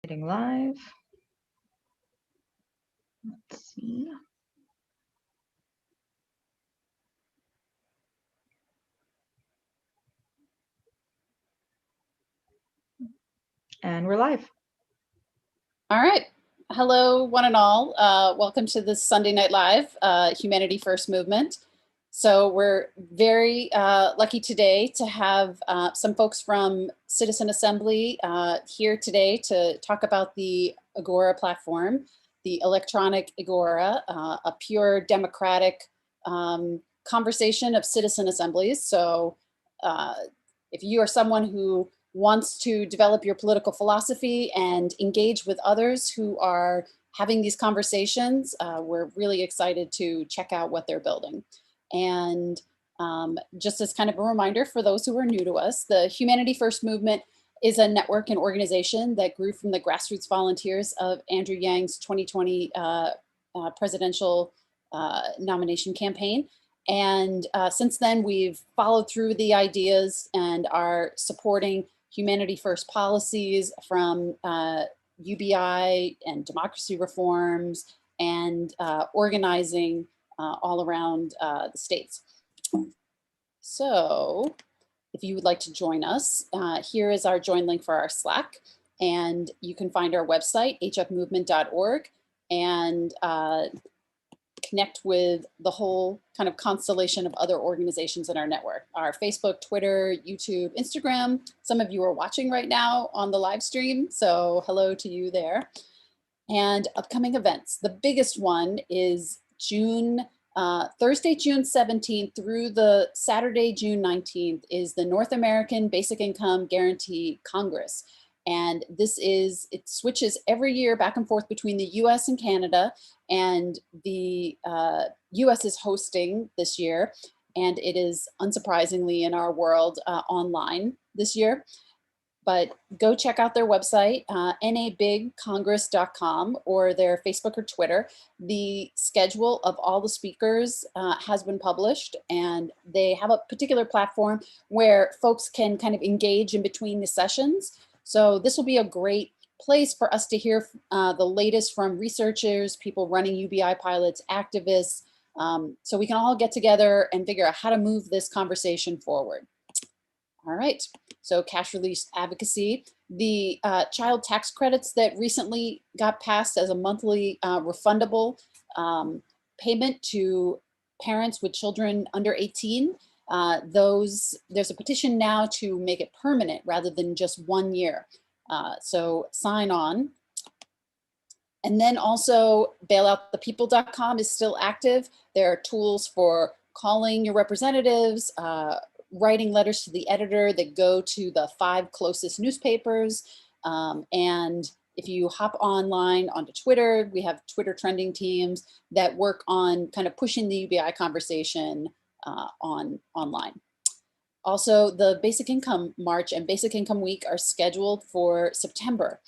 Hitting live. Let's see. And we're live. All right. Hello, one and all. Welcome to this Sunday Night Live, Humanity First Movement. So we're very lucky today to have some folks from Citizen Assembly here today to talk about the EGORA platform, the electronic EGORA, a pure democratic conversation of citizen assemblies. So if you are someone who wants to develop your political philosophy and engage with others who are having these conversations, we're really excited to check out what they're building. And just as kind of a reminder for those who are new to us, the Humanity First Movement is a network and organization that grew from the grassroots volunteers of Andrew Yang's 2020 presidential nomination campaign. And since then, we've followed through the ideas and are supporting Humanity First policies from UBI and democracy reforms and organizing all around the states. So if you would like to join us, here is our join link for our Slack. And you can find our website, hfmovement.org, and connect with the whole kind of constellation of other organizations in our network. Our Facebook, Twitter, YouTube, Instagram. Some of you are watching right now on the live stream, so hello to you there. And upcoming events. The biggest one is Thursday, June 17th through the Saturday, June 19th is the North American Basic Income Guarantee Congress. And it switches every year back and forth between the US and Canada, and the US is hosting this year, and it is unsurprisingly in our world online this year. But go check out their website, nabigcongress.com, or their Facebook or Twitter. The schedule of all the speakers has been published, and they have a particular platform where folks can kind of engage in between the sessions. So this will be a great place for us to hear the latest from researchers, people running UBI pilots, activists, so we can all get together and figure out how to move this conversation forward. All right, so cash release advocacy. The child tax credits that recently got passed as a monthly refundable payment to parents with children under 18, there's a petition now to make it permanent rather than just 1 year. So sign on. And then also bailoutthepeople.com is still active. There are tools for calling your representatives, writing letters to the editor that go to the 5 closest newspapers. And if you hop online onto Twitter, we have Twitter trending teams that work on kind of pushing the UBI conversation online. Also, the Basic Income March and Basic Income Week are scheduled for September.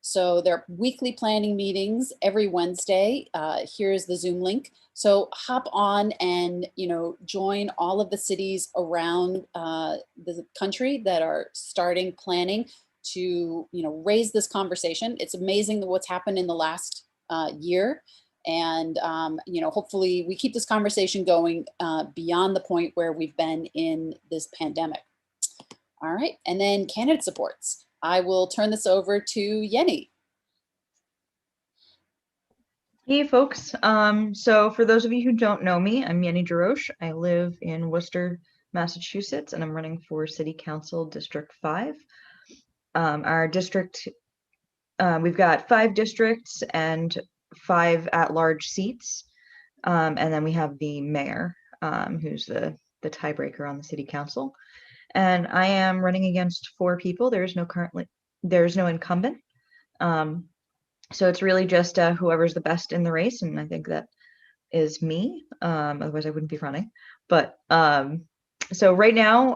So there are weekly planning meetings every Wednesday. Here's the Zoom link. So hop on and join all of the cities around the country that are starting planning to raise this conversation. It's amazing what's happened in the last year. And hopefully we keep this conversation going beyond the point where we've been in this pandemic. All right, and then candidate supports. I will turn this over to Yenny. Hey folks, so for those of you who don't know me, I'm Yenny Jarosh. I live in Worcester, Massachusetts, and I'm running for City Council District 5. Our district, we've got 5 districts and 5 at-large seats, and then we have the mayor, who's the tiebreaker on the city council. And I am running against 4 people. There's no incumbent. So it's really just whoever's the best in the race, and I think that is me. Otherwise I wouldn't be running. But so right now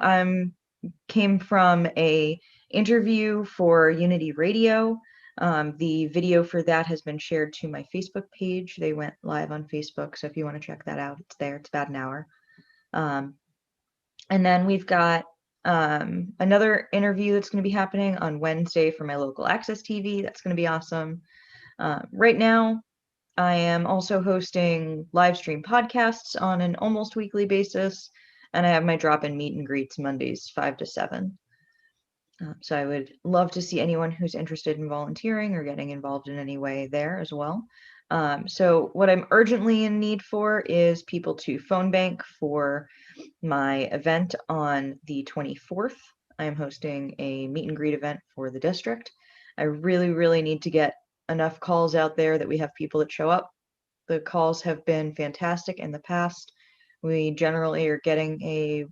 came from a interview for Unity Radio. The video for that has been shared to my Facebook page. They went live on Facebook, so if you want to check that out, it's there. It's about an hour. And then we've got Another interview that's going to be happening on Wednesday for my local access TV. That's going to be awesome. Right now, I am also hosting live stream podcasts on an almost weekly basis, and I have my drop-in meet and greets Mondays 5 to 7. So I would love to see anyone who's interested in volunteering or getting involved in any way there as well. So what I'm urgently in need for is people to phone bank for my event on the 24th. I'm hosting a meet and greet event for the district. I really, really need to get enough calls out there that we have people that show up. The calls have been fantastic in the past. We generally are getting a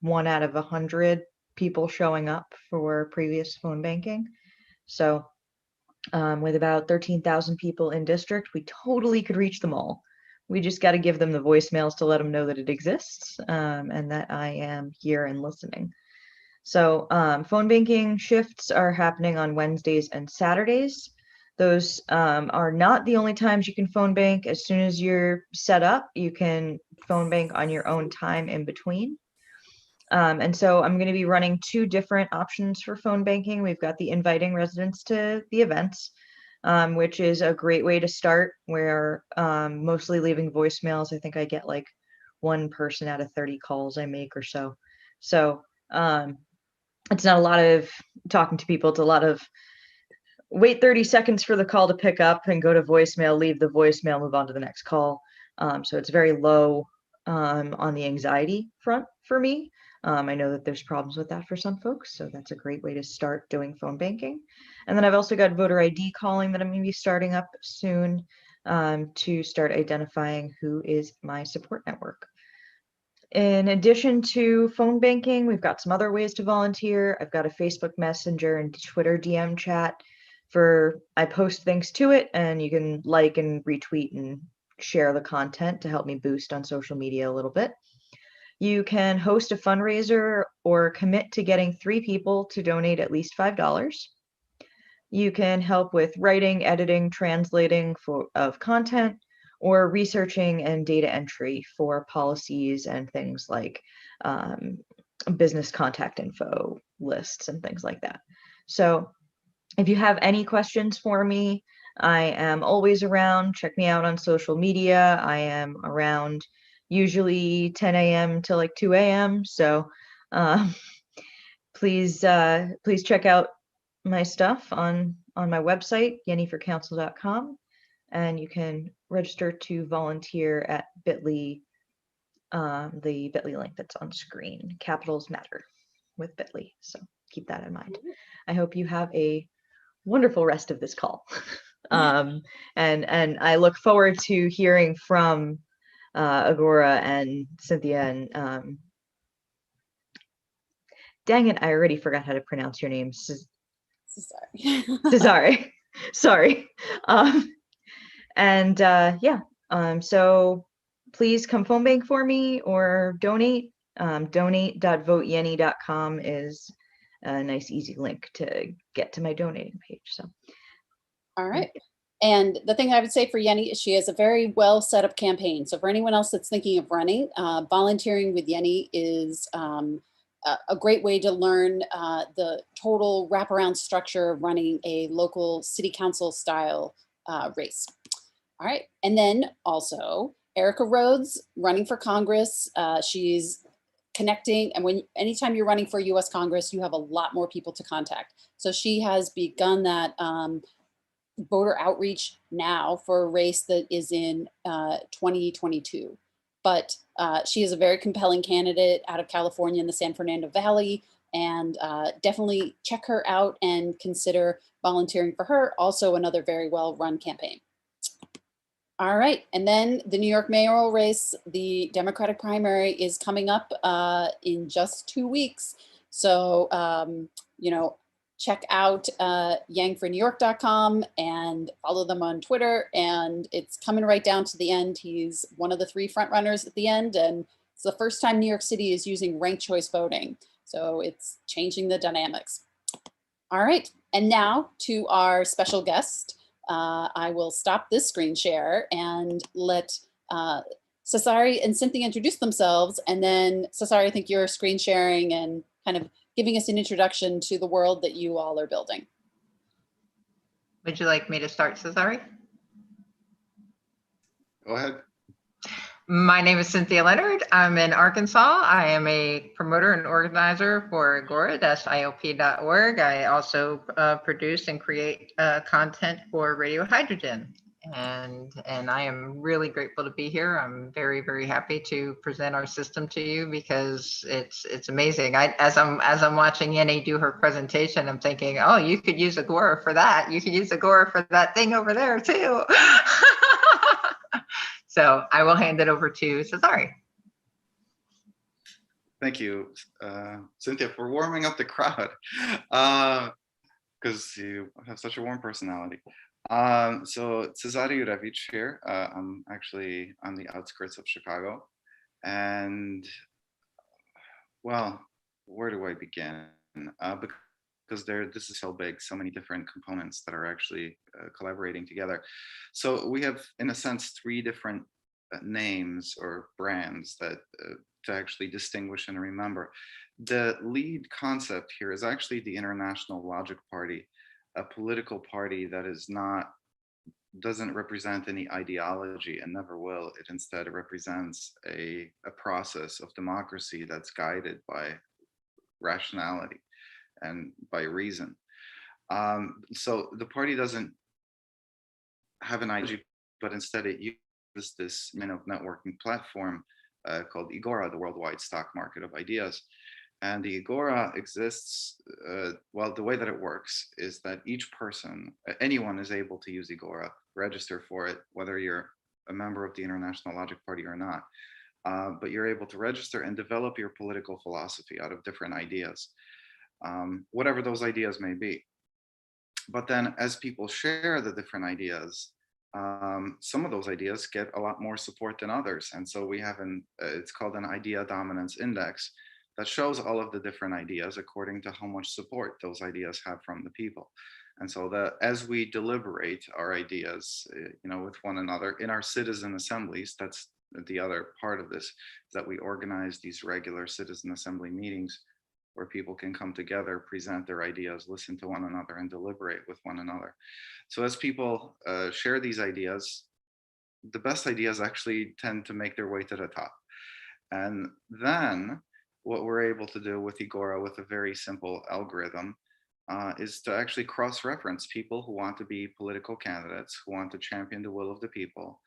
1 out of 100 people showing up for previous phone banking. So with about 13,000 people in district, we totally could reach them all. We just got to give them the voicemails to let them know that it exists and that I am here and listening. So phone banking shifts are happening on Wednesdays and Saturdays. Those are not the only times you can phone bank. As soon as you're set up, you can phone bank on your own time in between. And so I'm going to be running 2 different options for phone banking. We've got the inviting residents to the events, which is a great way to start. We're mostly leaving voicemails. I think I get like 1 person out of 30 calls I make or so. So it's not a lot of talking to people. It's a lot of wait 30 seconds for the call to pick up and go to voicemail, leave the voicemail, move on to the next call. So it's very low on the anxiety front for me. I know that there's problems with that for some folks, so that's a great way to start doing phone banking. And then I've also got voter ID calling that I'm going to be starting up soon to start identifying who is my support network. In addition to phone banking, we've got some other ways to volunteer. I've got a Facebook Messenger and Twitter DM chat I post things to it, and you can like and retweet and share the content to help me boost on social media a little bit. You can host a fundraiser or commit to getting 3 people to donate at least $5. You can help with writing, editing, translating of content, or researching and data entry for policies and things like business contact info lists and things like that. So if you have any questions for me, I am always around. Check me out on social media. I am around usually 10 a.m. to like 2 a.m. So please check out my stuff on my website, yennyforcouncil.com, and you can register to volunteer at bit.ly, the bit.ly link that's on screen. Capitals matter with bit.ly, so keep that in mind. I hope you have a wonderful rest of this call. And I look forward to hearing from EGORA and Cynthia and dang it, I already forgot how to pronounce your name. Sorry. Cezary. Sorry. So please come phone bank for me or donate. Donate.voteyenny.com is a nice, easy link to get to my donating page. So, all right. And the thing I would say for Yenny is she has a very well set up campaign. So for anyone else that's thinking of running, volunteering with Yenny is a great way to learn the total wraparound structure of running a local city council style race. All right. And then also Erica Rhodes running for Congress. She's connecting, and anytime you're running for US Congress, you have a lot more people to contact. So she has begun that voter outreach now for a race that is in 2022. But she is a very compelling candidate out of California in the San Fernando Valley, and definitely check her out and consider volunteering for her. Also another very well run campaign. All right, and then the New York mayoral race, the Democratic primary is coming up in just 2 weeks. So, check out yangfornewyork.com and follow them on Twitter. And it's coming right down to the end. He's one of the 3 front runners at the end. And it's the first time New York City is using ranked choice voting. So it's changing the dynamics. All right, and now to our special guest. I will stop this screen share and let Cezary and Cynthia introduce themselves. And then Cezary, I think you're screen sharing and kind of giving us an introduction to the world that you all are building. Would you like me to start, Cezary? Go ahead. My name is Cynthia Leonard. I'm in Arkansas. I am a promoter and organizer for EGORA-IOP.org. I also produce and create content for Radio Hydrogen. And I am really grateful to be here. I'm very, very happy to present our system to you because it's amazing. As I'm watching Yenny do her presentation, I'm thinking, oh, you could use EGORA for that. You could use EGORA for that thing over there too. So I will hand it over to Cezary. Thank you, Cynthia, for warming up the crowd, because you have such a warm personality. So Cezary here. I'm actually on the outskirts of Chicago, and well, where do I begin? Because this is so big, so many different components that are actually collaborating together. So we have, in a sense, 3 different names or brands that to actually distinguish and remember. The lead concept here is actually the International Logic Party, a political party that doesn't represent any ideology and never will. It instead represents a process of democracy that's guided by rationality and by reason. So the party doesn't have an ideology, but instead it uses this networking platform called EGORA, the Worldwide Stock Market of Ideas. And the EGORA exists, well, the way that it works is that each person, anyone is able to use EGORA, register for it, whether you're a member of the International Logic Party or not. But you're able to register and develop your political philosophy out of different ideas, whatever those ideas may be. But then as people share the different ideas, some of those ideas get a lot more support than others. And so we have it's called an idea dominance index that shows all of the different ideas according to how much support those ideas have from the people. And so as we deliberate our ideas, with one another in our citizen assemblies, that's the other part of this, is that we organize these regular citizen assembly meetings where people can come together, present their ideas, listen to one another, and deliberate with one another. So as people share these ideas, the best ideas actually tend to make their way to the top. And then what we're able to do with EGORA, with a very simple algorithm, is to actually cross-reference people who want to be political candidates, who want to champion the will of the people,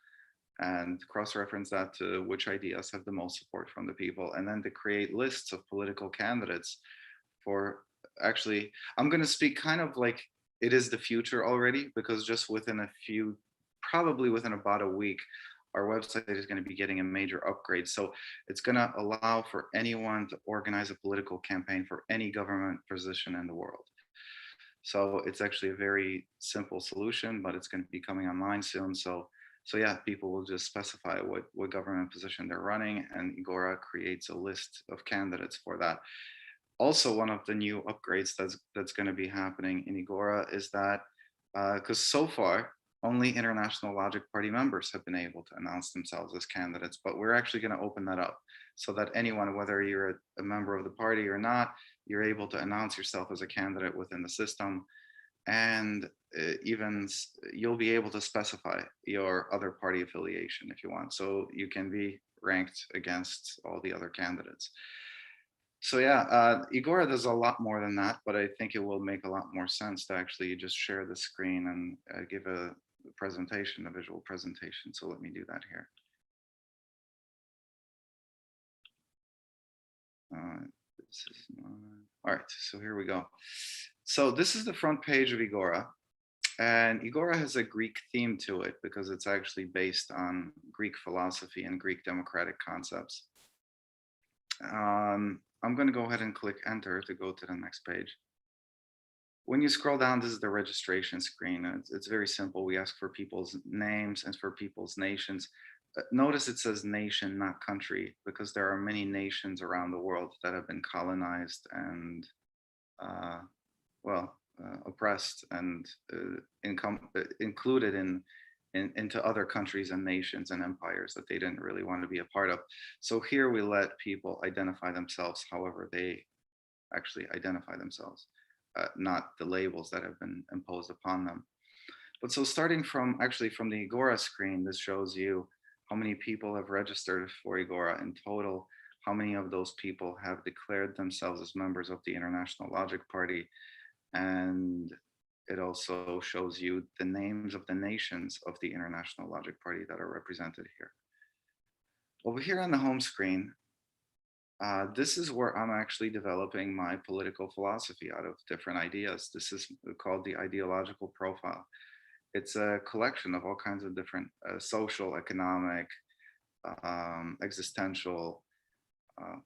and cross-reference that to which ideas have the most support from the people, and then to create lists of political candidates for, actually, I'm going to speak kind of like it is the future already, because just probably within about a week, our website is going to be getting a major upgrade. So it's going to allow for anyone to organize a political campaign for any government position in the world. So it's actually a very simple solution, but it's going to be coming online soon. So yeah, people will just specify what government position they're running, and EGORA creates a list of candidates for that. Also, one of the new upgrades that's going to be happening in EGORA is that, because so far, only International Logic Party members have been able to announce themselves as candidates, but we're actually going to open that up so that anyone, whether you're a member of the party or not, you're able to announce yourself as a candidate within the system. And even you'll be able to specify your other party affiliation if you want. So you can be ranked against all the other candidates. So yeah, EGORA does a lot more than that, but I think it will make a lot more sense to actually just share the screen and give a presentation, a visual presentation. So let me do that here. This is all right, so here we go. So this is the front page of EGORA, and EGORA has a Greek theme to it because it's actually based on Greek philosophy and Greek democratic concepts. I'm going to go ahead and click enter to go to the next page. When you scroll down, this is the registration screen. It's very simple. We ask for people's names and for people's nations. Notice it says nation, not country, because there are many nations around the world that have been colonized and, oppressed and included into other countries and nations and empires that they didn't really want to be a part of. So here we let people identify themselves however they actually identify themselves, not the labels that have been imposed upon them. But so starting from from the EGORA screen, this shows you how many people have registered for EGORA in total, how many of those people have declared themselves as members of the International Logic Party, and it also shows you the names of the nations of the International Logic Party that are represented here. Over here on the home screen, this is where I'm actually developing my political philosophy out of different ideas. This is called the ideological profile. It's a collection of all kinds of different social, economic, existential,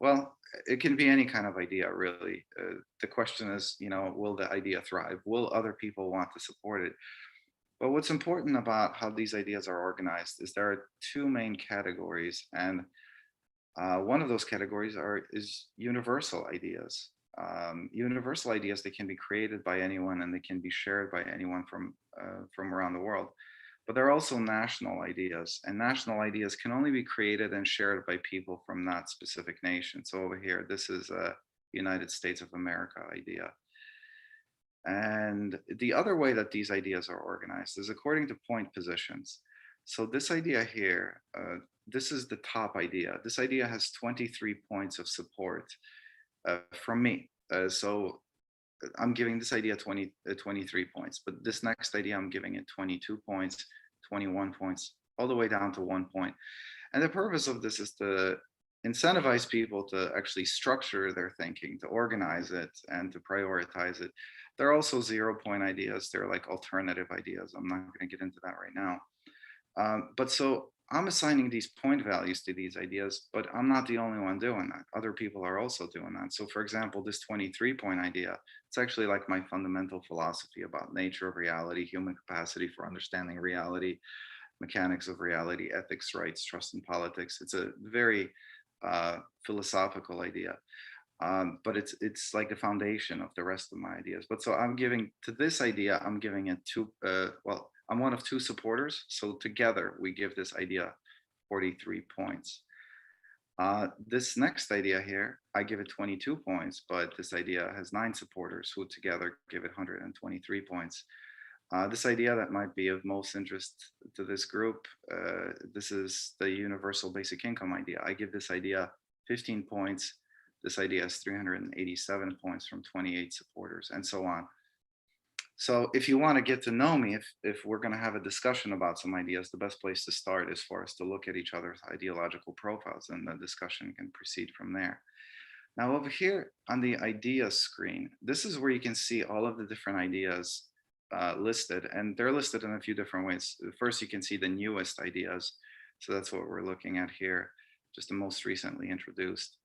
well, it can be any kind of idea, really. The question is, will the idea thrive? Will other people want to support it? But what's important about how these ideas are organized is there are two main categories, and one of those categories is universal ideas. Universal ideas that can be created by anyone and they can be shared by anyone from around the world. But there are also national ideas, and national ideas can only be created and shared by people from that specific nation. So over here, this is a United States of America idea. And the other way that these ideas are organized is according to point positions. So this idea here, this is the top idea. This idea has 23 points of support from me. So I'm giving this idea 23 points, but this next idea, I'm giving it 22 points, 21 points, all the way down to 1 point. And the purpose of this is to incentivize people to actually structure their thinking, to organize it, and to prioritize it. There are also 0-point ideas. They're like alternative ideas. I'm not going to get into that right now. But so I'm assigning these point values to these ideas, but I'm not the only one doing that. Other people are also doing that. So for example, this 23-point idea, it's actually like my fundamental philosophy about nature of reality, human capacity for understanding reality, mechanics of reality, ethics, rights, trust, and politics. It's a very philosophical idea, but it's like the foundation of the rest of my ideas. But so I'm giving to this idea, I'm giving it well, I'm one of two supporters. So together we give this idea 43 points. This next idea here, I give it 22 points, but this idea has 9 supporters who together give it 123 points. This idea that might be of most interest to this group, this is the universal basic income idea. I give this idea 15 points. This idea has 387 points from 28 supporters, and so on. So if you want to get to know me, if we're going to have a discussion about some ideas, the best place to start is for us to look at each other's ideological profiles, and the discussion can proceed from there. Now over here on the ideas screen, this is where you can see all of the different ideas listed, and they're listed in a few different ways. First, you can see the newest ideas. So that's what we're looking at here, just the most recently introduced.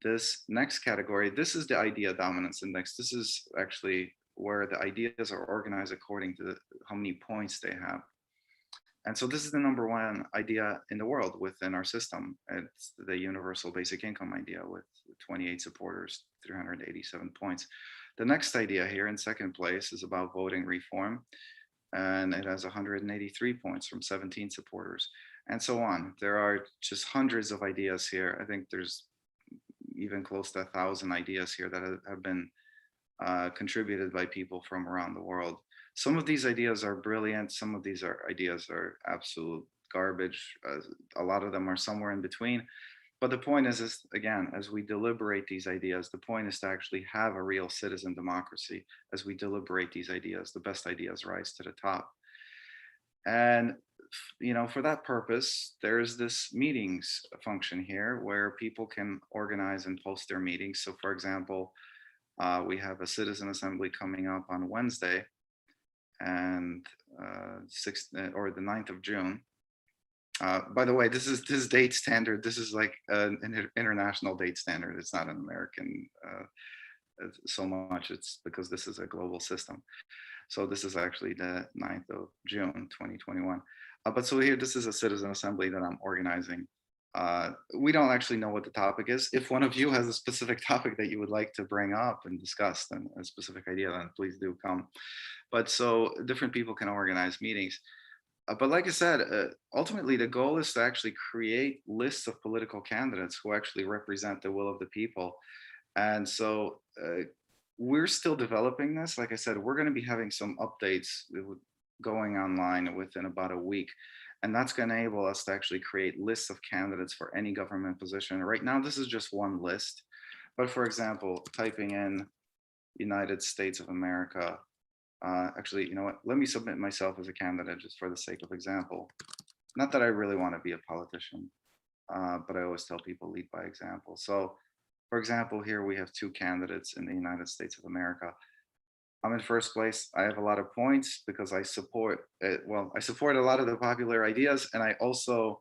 This next category, this is the idea dominance index. This is actually where the ideas are organized according to how many points they have. And so this is the #1 idea in the world within our system. It's the universal basic income idea with 28 supporters, 387 points. The next idea here in second place is about voting reform, and it has 183 points from 17 supporters, and so on. There are just hundreds of ideas here. I think there's even close to 1,000 ideas here that have been contributed by people from around the world. Some of these ideas are brilliant. Some of these ideas are absolute garbage. A lot of them are somewhere in between. But the point is again, as we deliberate these ideas, the point is to actually have a real citizen democracy. As we deliberate these ideas, the best ideas rise to the top. And for that purpose, there's this meetings function here where people can organize and post their meetings. So for example, we have a citizen assembly coming up on Wednesday, and the 9th of June. By the way, this is date standard. This is like an international date standard. It's not an American so much. It's because this is a global system. So this is actually the 9th of June, 2021. But so here, this is a citizen assembly that I'm organizing. We don't actually know what the topic is. If one of you has a specific topic that you would like to bring up and discuss, then a specific idea, then please do come. But so different people can organize meetings. But like I said, ultimately the goal is to actually create lists of political candidates who actually represent the will of the people. And so we're still developing this. Like I said, we're going to be having some updates going online within about a week. And that's going to enable us to actually create lists of candidates for any government position. Right now, this is just one list. But for example, typing in United States of America, actually, you know what? Let me submit myself as a candidate just for the sake of example. Not that I really want to be a politician, but I always tell people lead by example. So for example, here we have two candidates in the United States of America. I'm in first place. I have a lot of points because I support, I support a lot of the popular ideas, and I also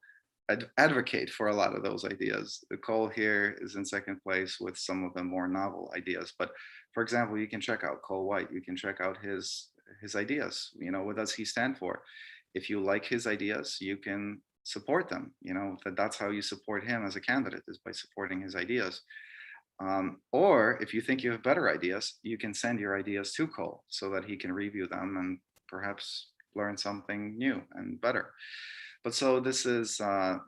advocate for a lot of those ideas. Cole here is in second place with some of the more novel ideas. But for example, you can check out Cole White. You can check out his ideas. You know, what does he stand for? If you like his ideas, you can support them. You know, that's how you support him as a candidate, is by supporting his ideas. Or if you think you have better ideas, you can send your ideas to Cole so that he can review them and perhaps learn something new and better. But so this is,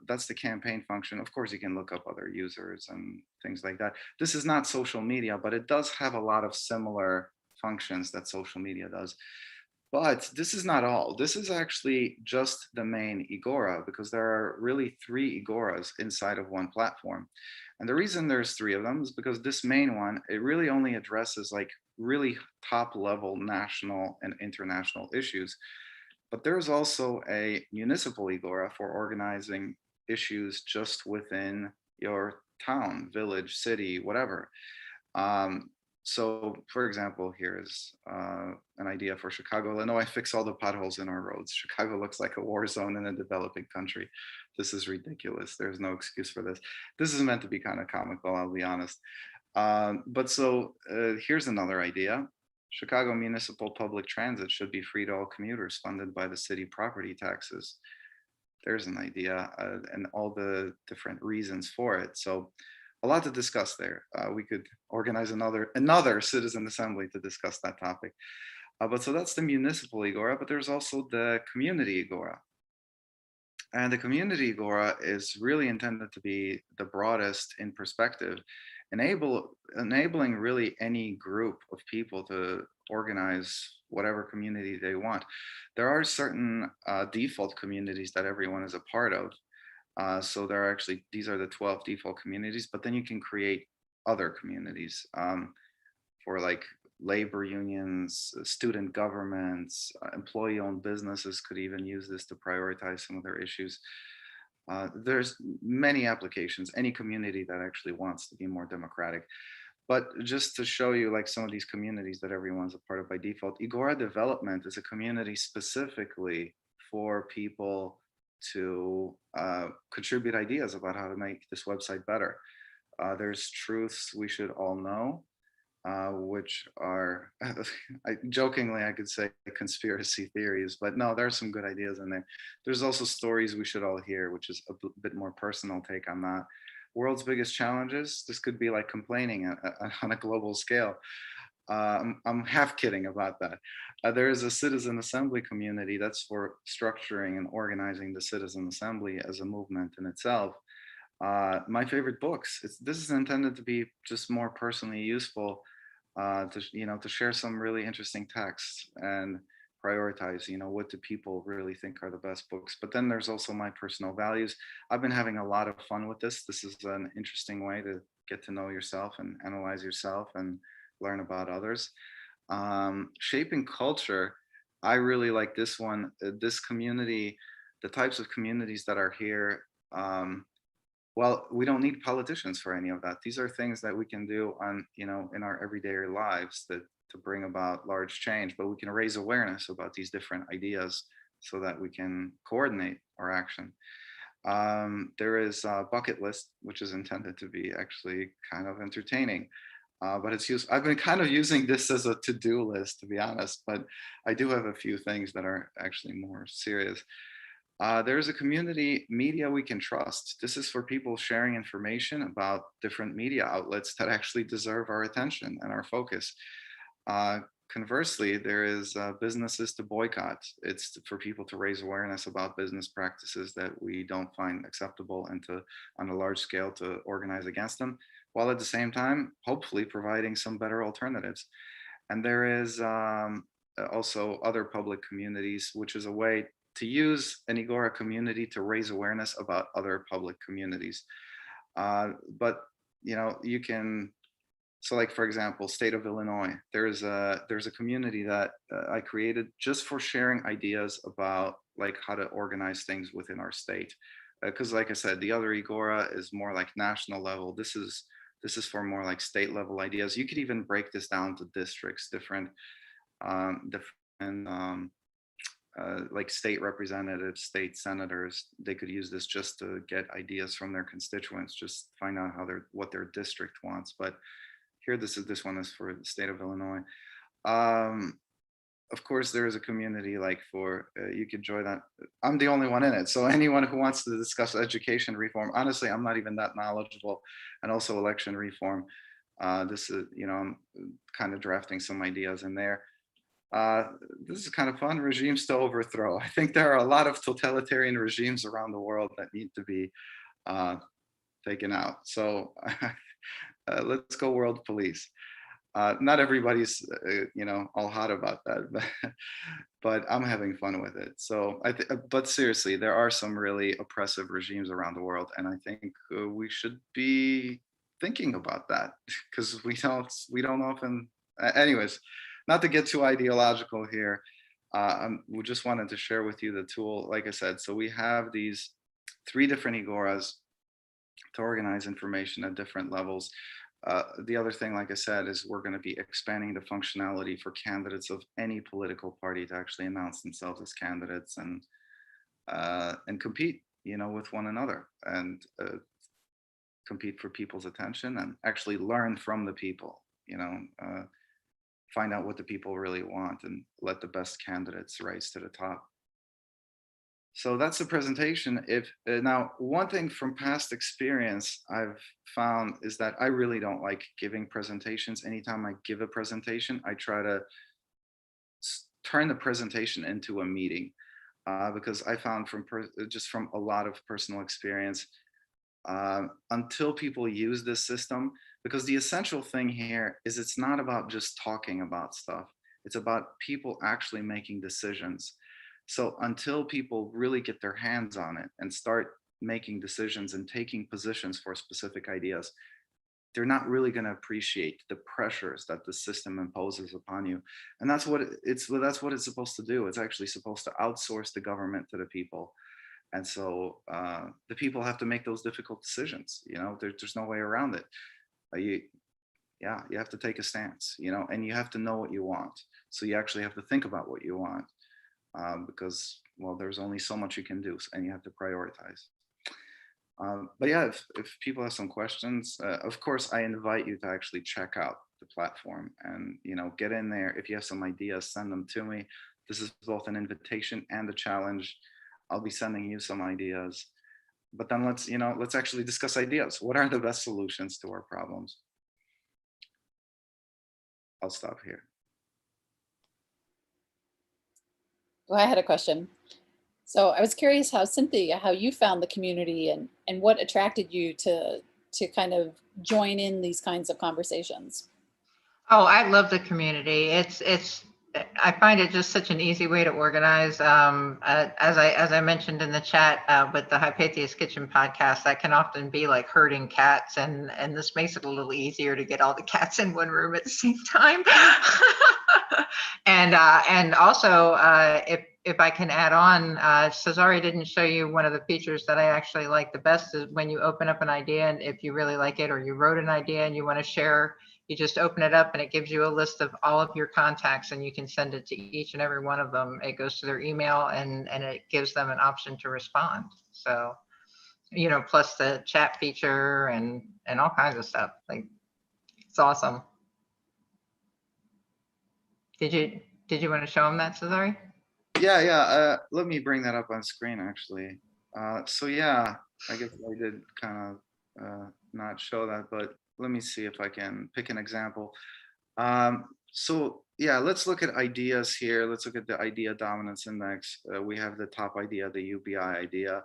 that's the campaign function. Of course, you can look up other users and things like that. This is not social media, but it does have a lot of similar functions that social media does. But this is not all. This is actually just the main EGORA, because there are really 3 EGORAs inside of one platform. And the reason there's 3 of them is because this main one, it really only addresses like really top level national and international issues. But there's also a municipal EGORA for organizing issues just within your town, village, city, whatever. So for example, here is an idea for Chicago, Illinois: fix all the potholes in our roads. Chicago looks like a war zone in a developing country. This is ridiculous. There's no excuse for this. This is meant to be kind of comical, I'll be honest. But so here's another idea. Chicago municipal public transit should be free to all commuters, funded by the city property taxes. There's an idea, and all the different reasons for it. So a lot to discuss there. We could organize another citizen assembly to discuss that topic. But so that's the municipal EGORA, but there's also the community EGORA. And the community EGORA is really intended to be the broadest in perspective, enabling really any group of people to organize whatever community they want. There are certain default communities that everyone is a part of. So there are actually, these are the 12 default communities, but then you can create other communities for like labor unions, student governments, employee-owned businesses could even use this to prioritize some of their issues. There's many applications, any community that actually wants to be more democratic. But just to show you like some of these communities that everyone's a part of by default, EGORA Development is a community specifically for people to contribute ideas about how to make this website better. There's truths we should all know, which are, jokingly, I could say conspiracy theories, but no, there are some good ideas in there. There's also stories we should all hear, which is a bit more personal take on that. World's biggest challenges. This could be like complaining on a global scale. I'm half kidding about that. There is a citizen assembly community that's for structuring and organizing the citizen assembly as a movement in itself. My favorite books. This is intended to be just more personally useful, to share some really interesting texts and prioritize, what do people really think are the best books. But then there's also my personal values. I've been having a lot of fun with this. This is an interesting way to get to know yourself and analyze yourself and learn about others. Shaping culture. I really like this one. This community, the types of communities that are here. Well, we don't need politicians for any of that. These are things that we can do on, in our everyday lives to bring about large change, but we can raise awareness about these different ideas so that we can coordinate our action. There is a bucket list, which is intended to be actually kind of entertaining, but it's used. I've been kind of using this as a to-do list, to be honest, but I do have a few things that are actually more serious. There's a community, media we can trust. This is for people sharing information about different media outlets that actually deserve our attention and our focus. conversely, there is businesses to boycott. It's for people to raise awareness about business practices that we don't find acceptable, and to, on a large scale, to organize against them, while at the same time, hopefully providing some better alternatives. And there is also other public communities, which is a way to use an EGORA community to raise awareness about other public communities. But you can, so like, for example, state of Illinois, there's a community that I created just for sharing ideas about like how to organize things within our state. Because like I said, the other EGORA is more like national level. This is for more like state level ideas. You could even break this down to districts, different like state representatives, state senators. They could use this just to get ideas from their constituents, just find out what their district wants. But here, this one is for the state of Illinois. Of course, there is a community like for, you could join that. I'm the only one in it. So anyone who wants to discuss education reform, honestly, I'm not even that knowledgeable, and also election reform. This is, I'm kind of drafting some ideas in there. This is kind of fun, regimes to overthrow. I think there are a lot of totalitarian regimes around the world that need to be taken out. So let's go world police. Not everybody's, all hot about that, but I'm having fun with it. So, but seriously, there are some really oppressive regimes around the world, and I think we should be thinking about that, because we don't often. Anyways, not to get too ideological here. We just wanted to share with you the tool. Like I said, so we have these 3 different EGORAs to organize information at different levels. The other thing, like I said, is we're going to be expanding the functionality for candidates of any political party to actually announce themselves as candidates and compete, with one another, and compete for people's attention, and actually learn from the people, find out what the people really want, and let the best candidates rise to the top. So that's the presentation. If now, one thing from past experience I've found is that I really don't like giving presentations. Anytime I give a presentation, I try to turn the presentation into a meeting, because I found just from a lot of personal experience, until people use this system, because the essential thing here is it's not about just talking about stuff. It's about people actually making decisions. So until people really get their hands on it and start making decisions and taking positions for specific ideas, they're not really going to appreciate the pressures that the system imposes upon you. And that's what it's supposed to do. It's actually supposed to outsource the government to the people. And so the people have to make those difficult decisions. There's no way around it. You have to take a stance, and you have to know what you want. So you actually have to think about what you want. Because, well, there's only so much you can do, and you have to prioritize. But yeah, if people have some questions, of course, I invite you to actually check out the platform and, get in there. If you have some ideas, send them to me. This is both an invitation and a challenge. I'll be sending you some ideas, but then let's actually discuss ideas. What are the best solutions to our problems? I'll stop here. Well, I had a question. So I was curious how you found the community, and what attracted you to kind of join in these kinds of conversations. Oh, I love the community. I find it just such an easy way to organize. As I mentioned in the chat with the Hypathia's Kitchen podcast, that can often be like herding cats, and this makes it a little easier to get all the cats in one room at the same time. And also, if I can add on, Cezary didn't show you one of the features that I actually like the best is when you open up an idea, and if you really like it, or you wrote an idea and you want to share, you just open it up and it gives you a list of all of your contacts, and you can send it to each and every one of them. It goes to their email, and it gives them an option to respond. So, plus the chat feature and all kinds of stuff. Like, it's awesome. Did you want to show them that, Cezary? Yeah. Let me bring that up on screen, actually. So yeah, I guess I did kind of not show that, but let me see if I can pick an example. So yeah, let's look at ideas here. Let's look at the idea dominance index. We have the top idea, the UBI idea.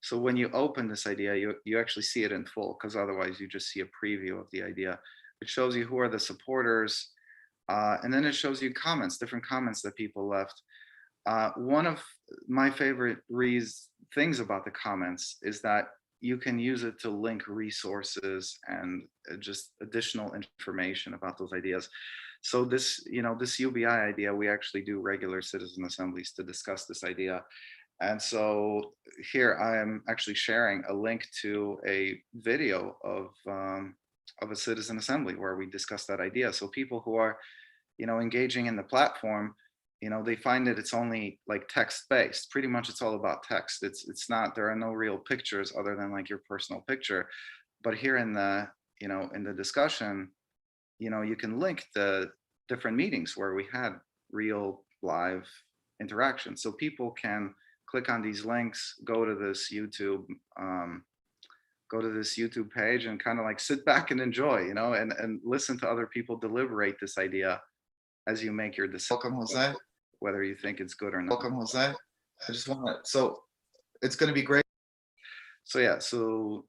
So when you open this idea, you actually see it in full, because otherwise you just see a preview of the idea. It shows you who are the supporters, and then it shows you comments, different comments that people left. One of my favorite things about the comments is that you can use it to link resources and just additional information about those ideas. So this, this UBI idea, we actually do regular citizen assemblies to discuss this idea. And so here I am actually sharing a link to a video of a citizen assembly where we discuss that idea. So people who are, engaging in the platform, they find that it's only like text based. Pretty much it's all about text. It's not, there are no real pictures other than like your personal picture. But here in the, in the discussion, you can link the different meetings where we had real live interaction. So people can click on these links, go to this YouTube page and kind of like sit back and enjoy, and listen to other people deliberate this idea as you make your decision. Welcome, Jose. Whether you think it's good or not. Welcome, Jose. I just want to, so it's going to be great. So yeah, so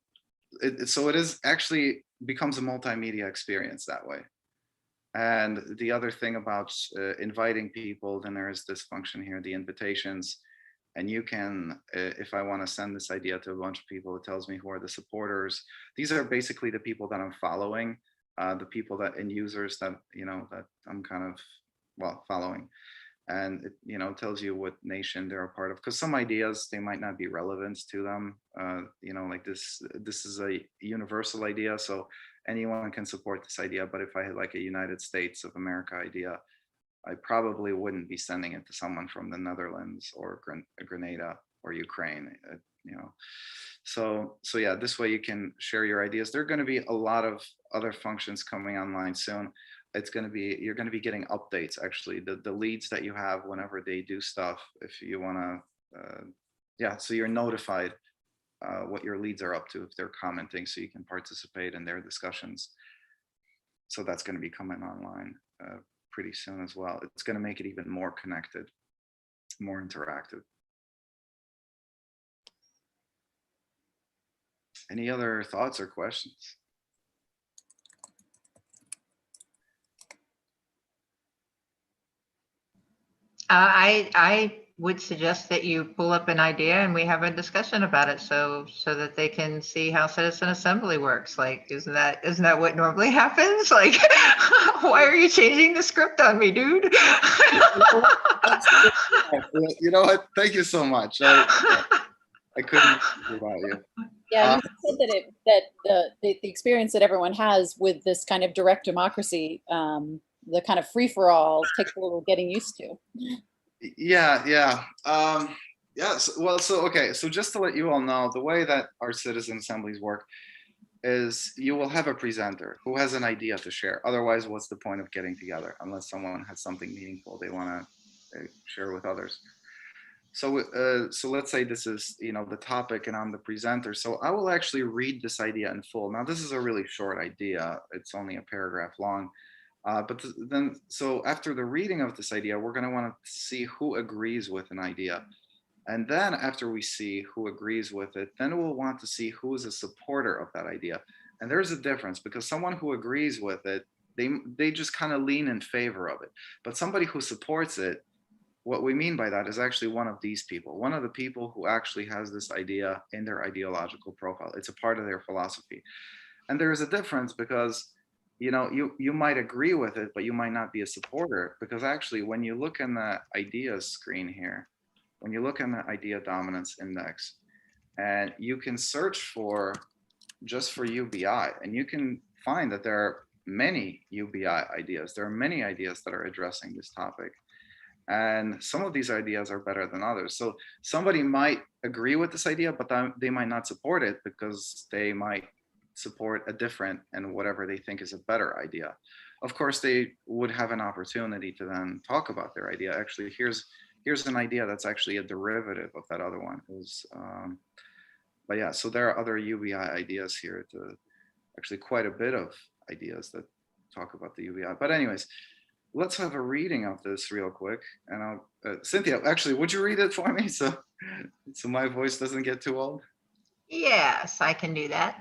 it is actually becomes a multimedia experience that way. And the other thing about inviting people, then there is this function here, the invitations. And you can, if I want to send this idea to a bunch of people, it tells me who are the supporters. These are basically the people that I'm following, the people that and users that, that I'm kind of, well, following. And it, tells you what nation they're a part of, because some ideas, they might not be relevant to them. Like this is a universal idea, so anyone can support this idea. But if I had like a United States of America idea, I probably wouldn't be sending it to someone from the Netherlands or Grenada or Ukraine, So yeah, this way you can share your ideas. There are going to be a lot of other functions coming online soon. You're going to be getting updates, actually, the leads that you have whenever they do stuff, if you want to, so you're notified what your leads are up to if they're commenting, so you can participate in their discussions. So that's going to be coming online pretty soon as well. It's going to make it even more connected, more interactive. Any other thoughts or questions? I would suggest that you pull up an idea and we have a discussion about it, so that they can see how Citizen Assembly works. Like, isn't that what normally happens? Like, why are you changing the script on me, dude? You know what? Thank you so much. I couldn't without you. Yeah, you said that the experience that everyone has with this kind of direct democracy, the kind of free-for-all, takes a little getting used to. Yeah. Well, so just to let you all know, the way that our citizen assemblies work is you will have a presenter who has an idea to share. Otherwise, what's the point of getting together unless someone has something meaningful they want to share with others? So let's say this is, the topic and I'm the presenter. So I will actually read this idea in full. Now, this is a really short idea. It's only a paragraph long. So after the reading of this idea, we're going to want to see who agrees with an idea. And then after we see who agrees with it, then we'll want to see who is a supporter of that idea. And there's a difference, because someone who agrees with it, they just kind of lean in favor of it. But somebody who supports it, what we mean by that is actually one of these people, one of the people who actually has this idea in their ideological profile. It's a part of their philosophy. And there is a difference, because you might agree with it, but you might not be a supporter, because actually when you look in the ideas screen here, when you look in the idea dominance index, and you can search for just for UBI, and you can find that there are many UBI ideas. There are many ideas that are addressing this topic. And some of these ideas are better than others. So somebody might agree with this idea, but they might not support it, because they might support a different and whatever they think is a better idea. Of course, they would have an opportunity to then talk about their idea. Actually, here's an idea that's actually a derivative of that other one. But yeah, so there are other UBI ideas here, actually quite a bit of ideas that talk about the UBI. But anyways, let's have a reading of this real quick. And I'll, Cynthia, actually, would you read it for me so my voice doesn't get too old? Yes, I can do that.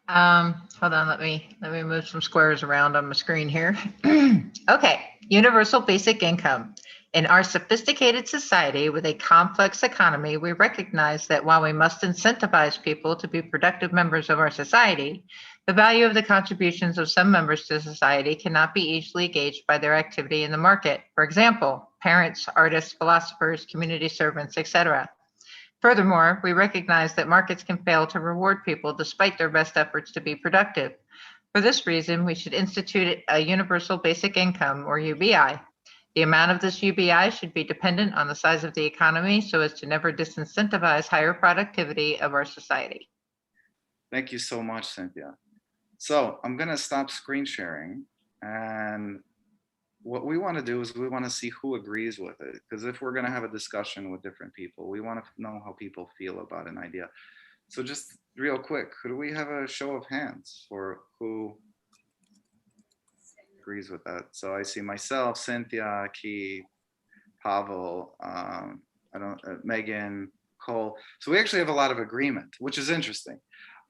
Hold on, let me move some squares around on my screen here. Okay, universal basic income. In our sophisticated society with a complex economy, we recognize that while we must incentivize people to be productive members of our society, the value of the contributions of some members to society cannot be easily gauged by their activity in the market. For example, parents, artists, philosophers, community servants, etc. Furthermore, we recognize that markets can fail to reward people despite their best efforts to be productive. For this reason, we should institute a universal basic income, or UBI. The amount of this UBI should be dependent on the size of the economy so as to never disincentivize higher productivity of our society. Thank you so much, Cynthia. So I'm going to stop screen sharing, and what we want to do is we want to see who agrees with it, because if we're going to have a discussion with different people, we want to know how people feel about an idea. So just real quick, could we have a show of hands for who agrees with that? So I see myself, Cynthia, Keith, Pavel, Megan, Cole. So we actually have a lot of agreement, which is interesting.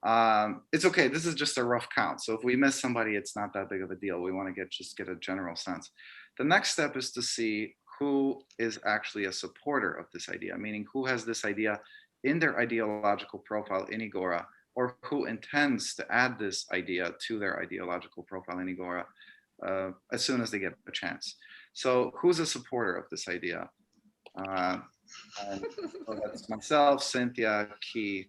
It's okay. This is just a rough count. So if we miss somebody, it's not that big of a deal. We want to just get a general sense. The next step is to see who is actually a supporter of this idea, meaning who has this idea in their ideological profile in EGORA, or who intends to add this idea to their ideological profile in EGORA as soon as they get a chance. So who's a supporter of this idea? So that's myself, Cynthia, Keith,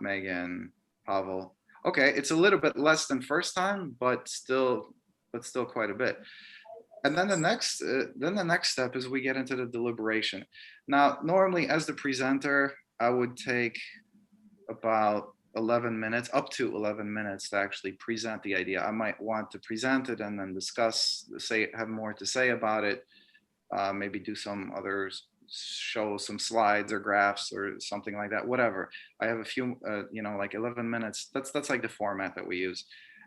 Megan, Pavel. Okay, it's a little bit less than first time, but still quite a bit. And then the next step is we get into the deliberation. Now, normally as the presenter, I would take about 11 minutes, up to 11 minutes to actually present the idea. I might want to present it and then discuss, have more to say about it, maybe do some others, show some slides or graphs or something like that, whatever. I have a few, like 11 minutes. That's like the format that we use.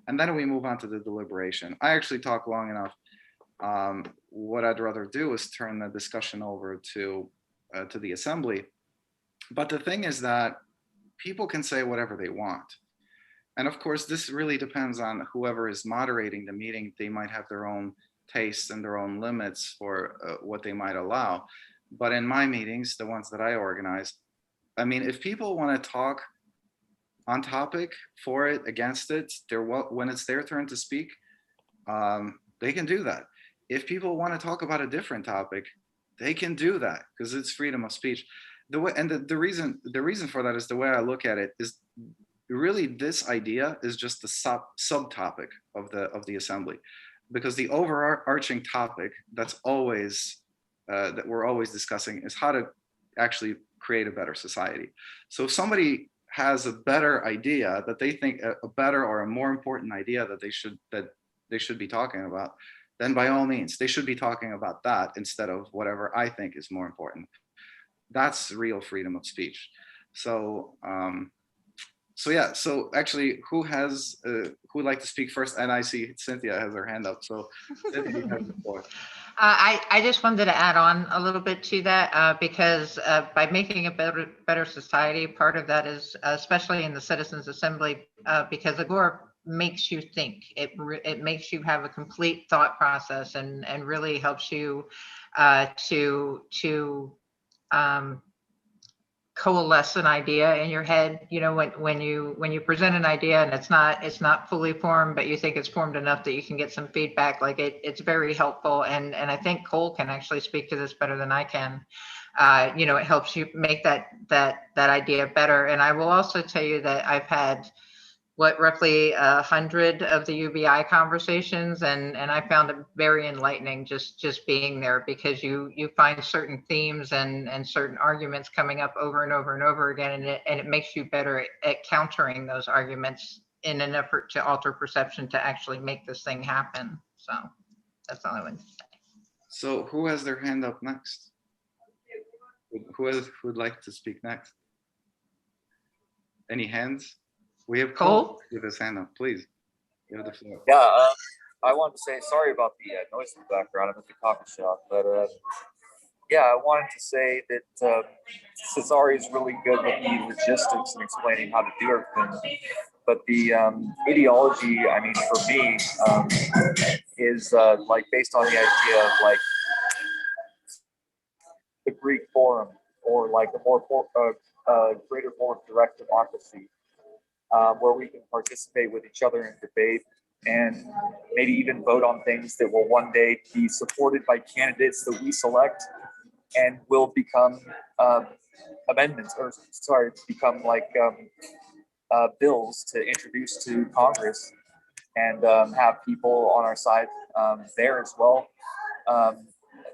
And then we move on to the deliberation. I actually talk long enough. What I'd rather do is turn the discussion over to the assembly. But the thing is that people can say whatever they want. And of course, this really depends on whoever is moderating the meeting. They might have their own tastes and their own limits for what they might allow. But in my meetings, the ones that I organize, I mean, if people want to talk on topic, for it, against it, when it's their turn to speak, they can do that. If people want to talk about a different topic, they can do that because it's freedom of speech. The reason for that is the way I look at it is really this idea is just the subtopic of the assembly, because the overarching topic that's always that we're always discussing is how to actually create a better society. So if somebody has a better idea that they think a better or a more important idea that they should be talking about, then by all means, they should be talking about that instead of whatever I think is more important. That's real freedom of speech. So, yeah. So actually, who would like to speak first? And I see Cynthia has her hand up. So Cynthia, you have the floor. I just wanted to add on a little bit to that because by making a better society, part of that is especially in the Citizens Assembly, because EGORA makes you think. It makes you have a complete thought process and really helps you to coalesce an idea in your head. You know, when you present an idea and it's not fully formed, but you think it's formed enough that you can get some feedback, like it's very helpful. And I think Cole can actually speak to this better than I can. It helps you make that idea better. And I will also tell you that I've had roughly 100 of the UBI conversations, and I found it very enlightening just being there, because you find certain themes and certain arguments coming up over and over and over again, and it makes you better at countering those arguments in an effort to alter perception to actually make this thing happen. So that's all I would say. So who has their hand up next? Who would like to speak next? Any hands? We have Cole with his hand up, please. You have the floor. Yeah, I wanted to say sorry about the noise in the background. I'm at the coffee shop, but yeah, I wanted to say that Cezary is really good with the logistics and explaining how to do everything. But the ideology, I mean, for me, is like based on the idea of like the Greek Forum, or like a more greater form of direct democracy, where we can participate with each other in debate and maybe even vote on things that will one day be supported by candidates that we select and will become amendments, or sorry, become like bills to introduce to Congress, and have people on our side there as well. Um,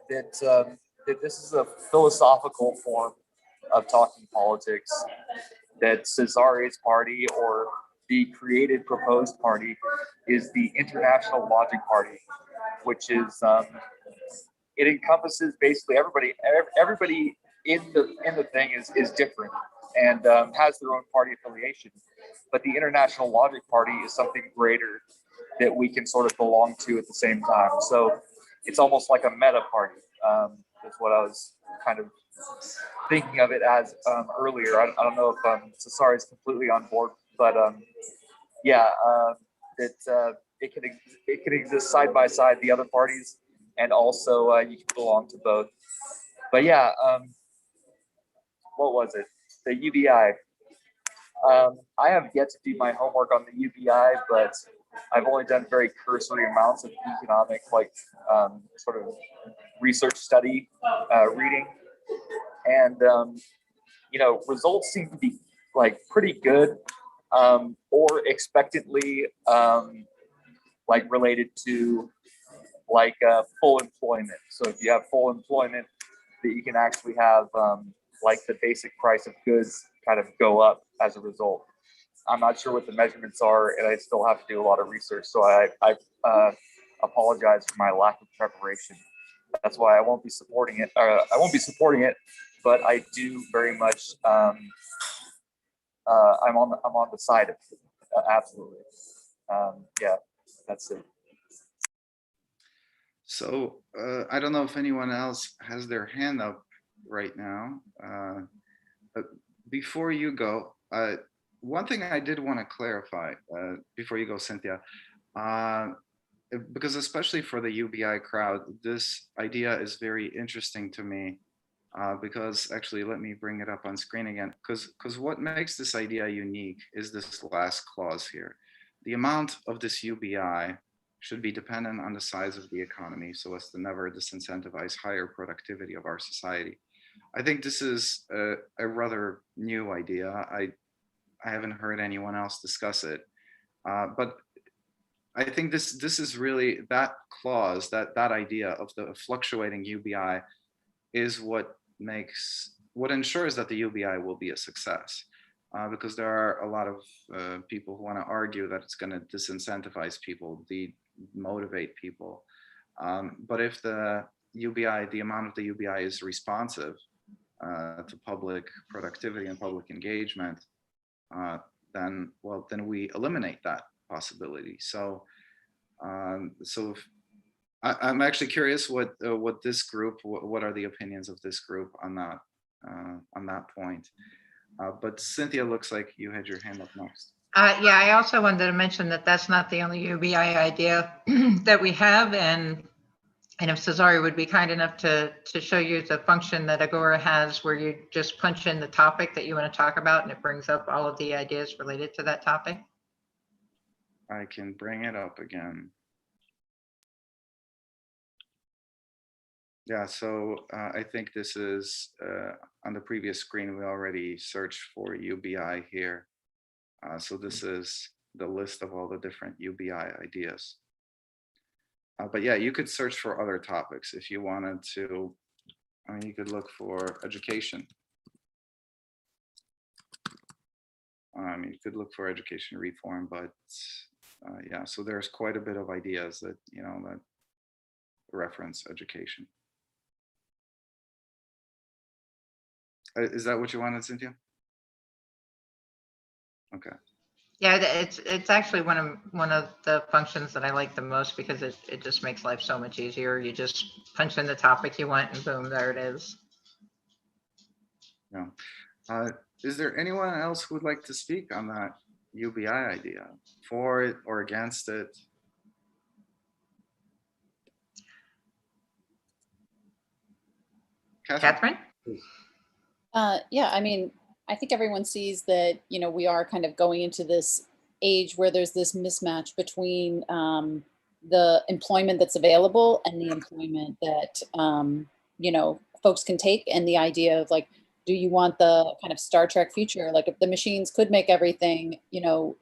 that this is a philosophical form of talking politics, that Cezary's party, or the created proposed party, is the International Logic Party, which is it encompasses basically everybody. Everybody in the thing is different and has their own party affiliation, but the International Logic Party is something greater that we can sort of belong to at the same time. So it's almost like a meta party. Is what I was kind of thinking of it as earlier. I don't know if Cezary is completely on board, but yeah, it can exist side by side the other parties, and also you can belong to both. But yeah, what was it? The UBI. I have yet to do my homework on the UBI, but I've only done very cursory amounts of economic, like sort of research study reading, and you know, results seem to be like pretty good, or expectantly like related to like full employment. So if you have full employment, that you can actually have like the basic price of goods kind of go up as a result. I'm not sure what the measurements are, and I still have to do a lot of research. So I apologize for my lack of preparation. That's why I won't be supporting it. I won't be supporting it, but I do very much. I'm on the side of it. Absolutely. Yeah, that's it. So I don't know if anyone else has their hand up right now. But before you go, one thing I did want to clarify before you go, Cynthia, because especially for the UBI crowd, this idea is very interesting to me. Because actually, let me bring it up on screen again. Because what makes this idea unique is this last clause here. The amount of this UBI should be dependent on the size of the economy, so as to never disincentivize higher productivity of our society. I think this is a rather new idea. I haven't heard anyone else discuss it, but I think this is really that clause, that idea of the fluctuating UBI is what ensures that the UBI will be a success. Because there are a lot of people who want to argue that it's going to disincentivize people, demotivate people. But if the UBI, the amount of the UBI is responsive to public productivity and public engagement, then we eliminate that possibility. So, if I'm actually curious what this group, what are the opinions of this group on that point. But Cynthia, looks like you had your hand up next. Yeah, I also wanted to mention that that's not the only UBI idea that we have, and if Cezary would be kind enough to show you the function that EGORA has, where you just punch in the topic that you want to talk about, and it brings up all of the ideas related to that topic. I can bring it up again. Yeah, so I think this is on the previous screen. We already searched for UBI here. So this is the list of all the different UBI ideas. But yeah, you could search for other topics if you wanted to. I mean, you could look for education. You could look for education reform, but yeah, so there's quite a bit of ideas that, that reference education. Is that what you wanted, Cynthia? Okay. Yeah, it's actually one of the functions that I like the most because it just makes life so much easier. You just punch in the topic you want and boom, there it is. Yeah. Is there anyone else who would like to speak on that UBI idea, for it or against it? Catherine? Please. Yeah, I mean, I think everyone sees that, we are kind of going into this age where there's this mismatch between the employment that's available and the employment that, folks can take, and the idea of like, do you want the kind of Star Trek future? Like, if the machines could make everything,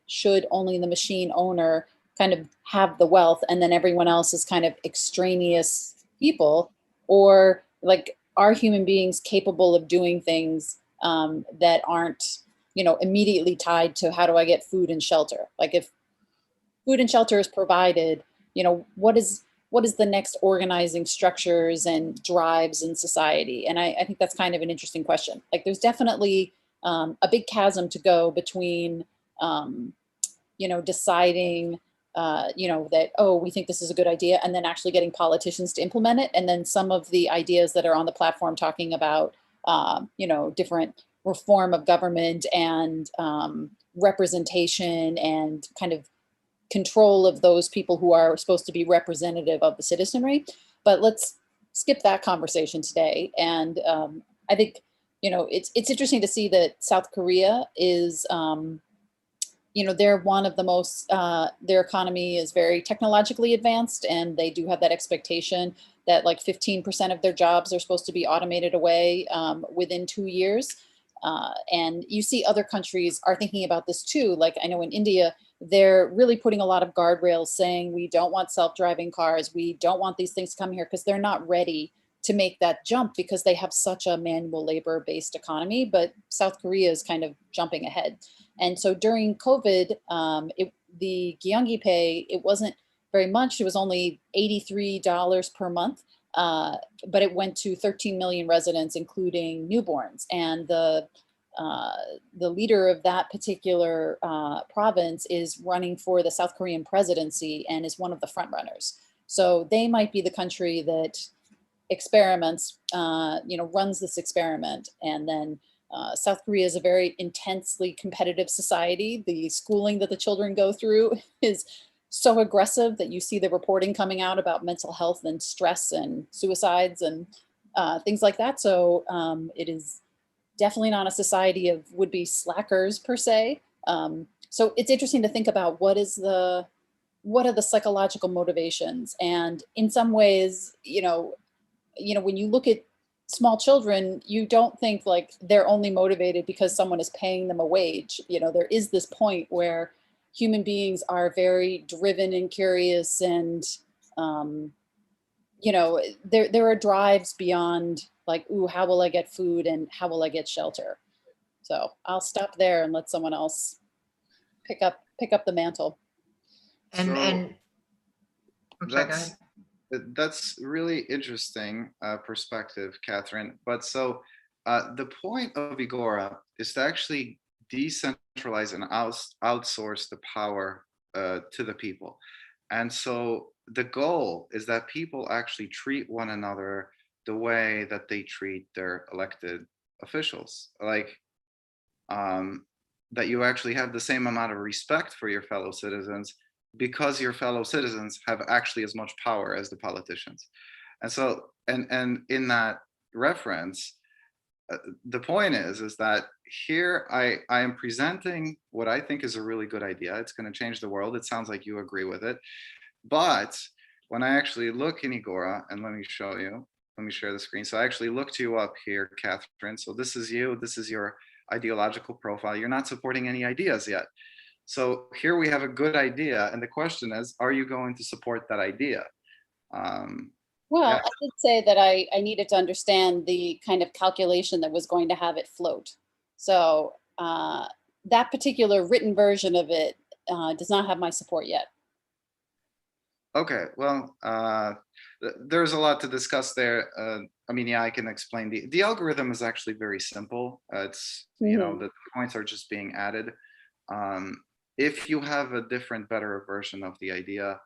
should only the machine owner kind of have the wealth and then everyone else is kind of extraneous people? Or like, are human beings capable of doing things that aren't, immediately tied to how do I get food and shelter? Like, if food and shelter is provided, what is the next organizing structures and drives in society? And I think that's kind of an interesting question. Like, there's definitely a big chasm to go between deciding, that, oh, we think this is a good idea, and then actually getting politicians to implement it. And then some of the ideas that are on the platform talking about, different reform of government and representation and kind of control of those people who are supposed to be representative of the citizenry. But let's skip that conversation today. And I think, it's interesting to see that South Korea is, they're one of the most, their economy is very technologically advanced, and they do have that expectation that like 15% of their jobs are supposed to be automated away within 2 years. And you see other countries are thinking about this too. Like, I know in India, they're really putting a lot of guardrails saying, we don't want self-driving cars. We don't want these things to come here, because they're not ready to make that jump because they have such a manual labor based economy. But South Korea is kind of jumping ahead. And so during COVID, the Gyeonggi pay, it wasn't very much. It was only $83 per month, but it went to 13 million residents, including newborns. And the leader of that particular province is running for the South Korean presidency and is one of the front runners. So they might be the country that experiments, runs this experiment. And then South Korea is a very intensely competitive society. The schooling that the children go through is so aggressive that you see the reporting coming out about mental health and stress and suicides and things like that. So it is definitely not a society of would-be slackers per se. So it's interesting to think about what are the psychological motivations. And in some ways, when you look at small children, you don't think like they're only motivated because someone is paying them a wage. There is this point where human beings are very driven and curious, and there are drives beyond like, ooh, how will I get food and how will I get shelter? So I'll stop there and let someone else pick up the mantle. And So I'm sorry, go ahead. that's really interesting perspective, Catherine. But so the point of EGORA is to actually decentralize and outsource the power to the people. And so the goal is that people actually treat one another the way that they treat their elected officials. Like, that you actually have the same amount of respect for your fellow citizens, because your fellow citizens have actually as much power as the politicians. And so, and in that reference, the point is that here I am presenting what I think is a really good idea. It's going to change the world. It sounds like you agree with it. But when I actually look in EGORA, and let me show you, let me share the screen. So I actually looked you up here, Catherine. So this is you, this is your ideological profile. You're not supporting any ideas yet. So here we have a good idea. And the question is, are you going to support that idea? Well, Yeah. I did say that I needed to understand the kind of calculation that was going to have it float. So that particular written version of it does not have my support yet. Okay, well, there's a lot to discuss there. I mean, yeah, I can explain. The algorithm is actually very simple. It's, the points are just being added. if you have a different, better version of the idea,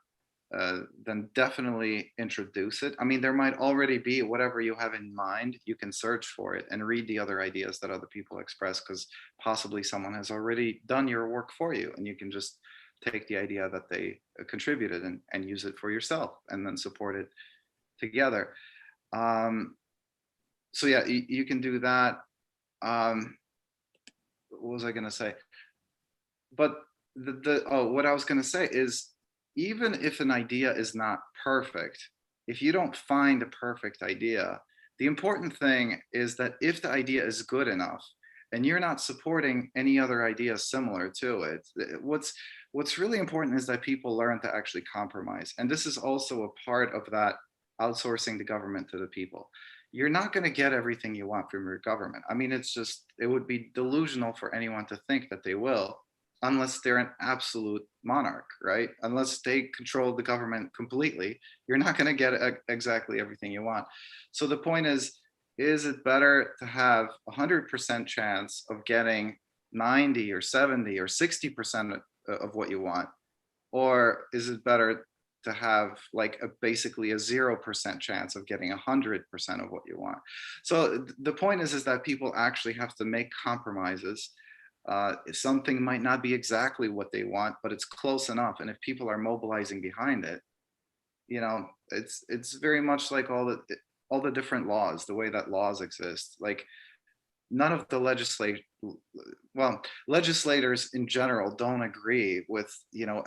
then definitely introduce it. I mean, there might already be whatever you have in mind. You can search for it and read the other ideas that other people express, because possibly someone has already done your work for you, and you can just take the idea that they contributed and use it for yourself, and then support it together. So yeah, you can do that. What was I going to say? But what I was going to say is, even if an idea is not perfect, if you don't find a perfect idea, the important thing is that if the idea is good enough and you're not supporting any other ideas similar to it, what's really important is that people learn to actually compromise. And this is also a part of that outsourcing the government to the people. You're not going to get everything you want from your government. I mean, it would be delusional for anyone to think that they will, unless they're an absolute monarch, right? Unless they control the government completely, you're not going to get exactly everything you want. So the point is it better to have 100% chance of getting 90 or 70 or 60% of what you want? Or is it better to have like basically a 0% chance of getting 100% of what you want? So the point is that people actually have to make compromises. Something might not be exactly what they want, but it's close enough. And if people are mobilizing behind it, it's very much like all the different laws, the way that laws exist. Like, none of the legislators in general don't agree with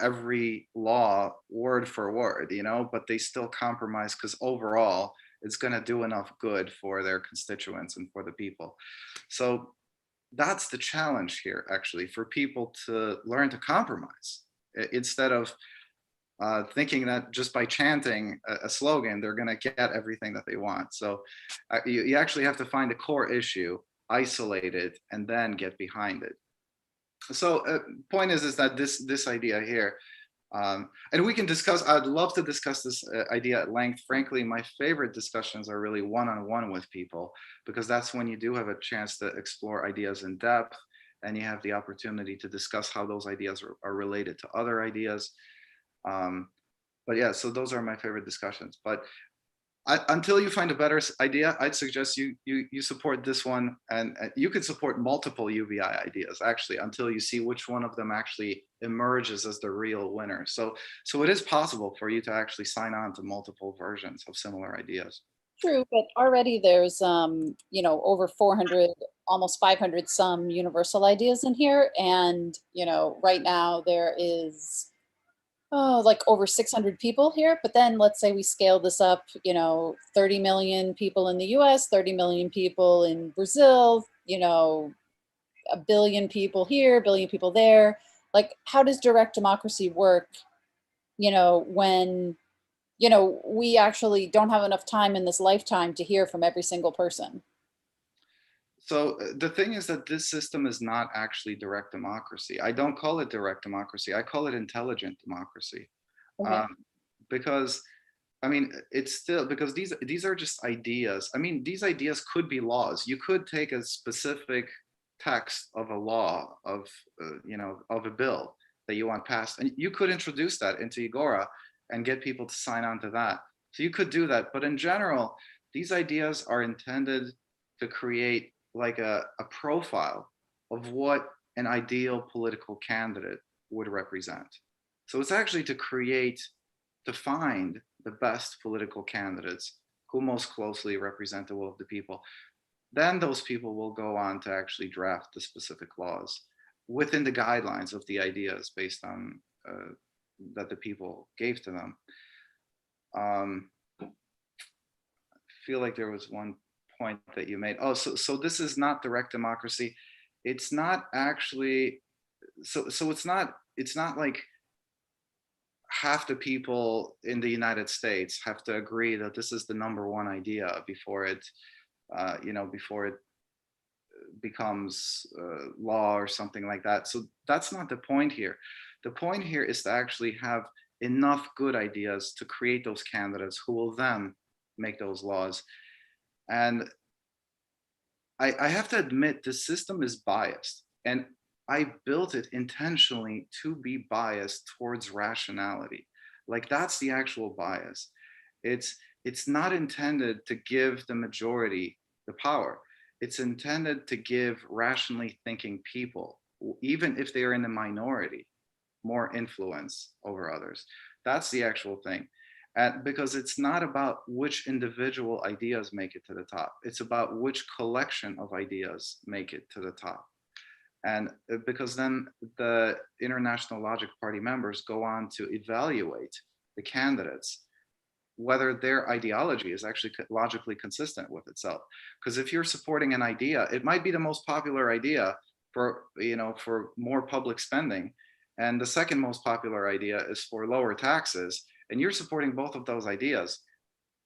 every law word for word, but they still compromise, because overall it's going to do enough good for their constituents and for the people. So that's the challenge here, actually, for people to learn to compromise, instead of thinking that just by chanting a slogan, they're going to get everything that they want. So you actually have to find a core issue, isolate it, and then get behind it. So point is that this idea here, and we can discuss, I'd love to discuss this idea at length. Frankly, my favorite discussions are really one-on-one with people, because that's when you do have a chance to explore ideas in depth, and you have the opportunity to discuss how those ideas are related to other ideas. But yeah, so those are my favorite discussions. But until you find a better idea, I'd suggest you support this one, and you could support multiple UBI ideas, actually, until you see which one of them actually emerges as the real winner. So it is possible for you to actually sign on to multiple versions of similar ideas. True, but already there's over 400, almost 500 some universal ideas in here, and right now there is like over 600 people here. But then let's say we scale this up, 30 million people in the US, 30 million people in Brazil, a billion people here, a billion people there. Like, how does direct democracy work, when, we actually don't have enough time in this lifetime to hear from every single person? So the thing is that this system is not actually direct democracy. I don't call it direct democracy. I call it intelligent democracy. Okay. Because I mean, it's still, because these are just ideas. I mean, these ideas could be laws. You could take a specific text of a law, of of a bill that you want passed, and you could introduce that into EGORA and get people to sign on to that. So you could do that. But in general, these ideas are intended to create like a profile of what an ideal political candidate would represent. So it's actually to find the best political candidates who most closely represent the will of the people. Then those people will go on to actually draft the specific laws within the guidelines of the ideas based on that the people gave to them. I feel like there was one point that you made. Oh, so this is not direct democracy. It's not actually, so it's not like half the people in the United States have to agree that this is the #1 idea before it becomes law or something like that. So that's not the point here. The point here is to actually have enough good ideas to create those candidates who will then make those laws. And I have to admit, this system is biased. And I built it intentionally to be biased towards rationality. Like that's the actual bias. It's not intended to give the majority the power. It's intended to give rationally thinking people, even if they are in the minority, more influence over others. That's the actual thing. Because it's not about which individual ideas make it to the top. It's about which collection of ideas make it to the top. And because then the International Logic Party members go on to evaluate the candidates, whether their ideology is actually logically consistent with itself. Because if you're supporting an idea, it might be the most popular idea for, for more public spending. And the second most popular idea is for lower taxes. And you're supporting both of those ideas.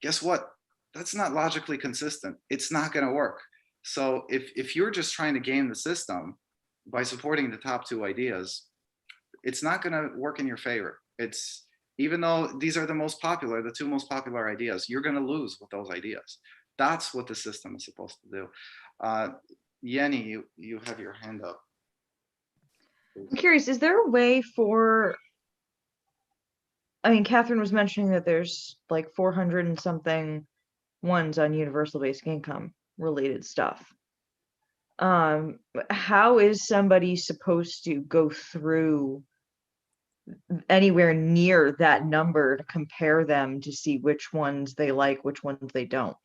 Guess what? That's not logically consistent. It's not going to work. So if you're just trying to game the system by supporting the top two ideas, it's not going to work in your favor. It's, even though these are the most popular, the two most popular ideas, you're going to lose with those ideas. That's what the system is supposed to do. Yenny, you have your hand up. I'm curious, is there a way for, I mean, Catherine was mentioning that there's like 400 and something ones on universal basic income related stuff. How is somebody supposed to go through anywhere near that number to compare them to see which ones they like, which ones they don't?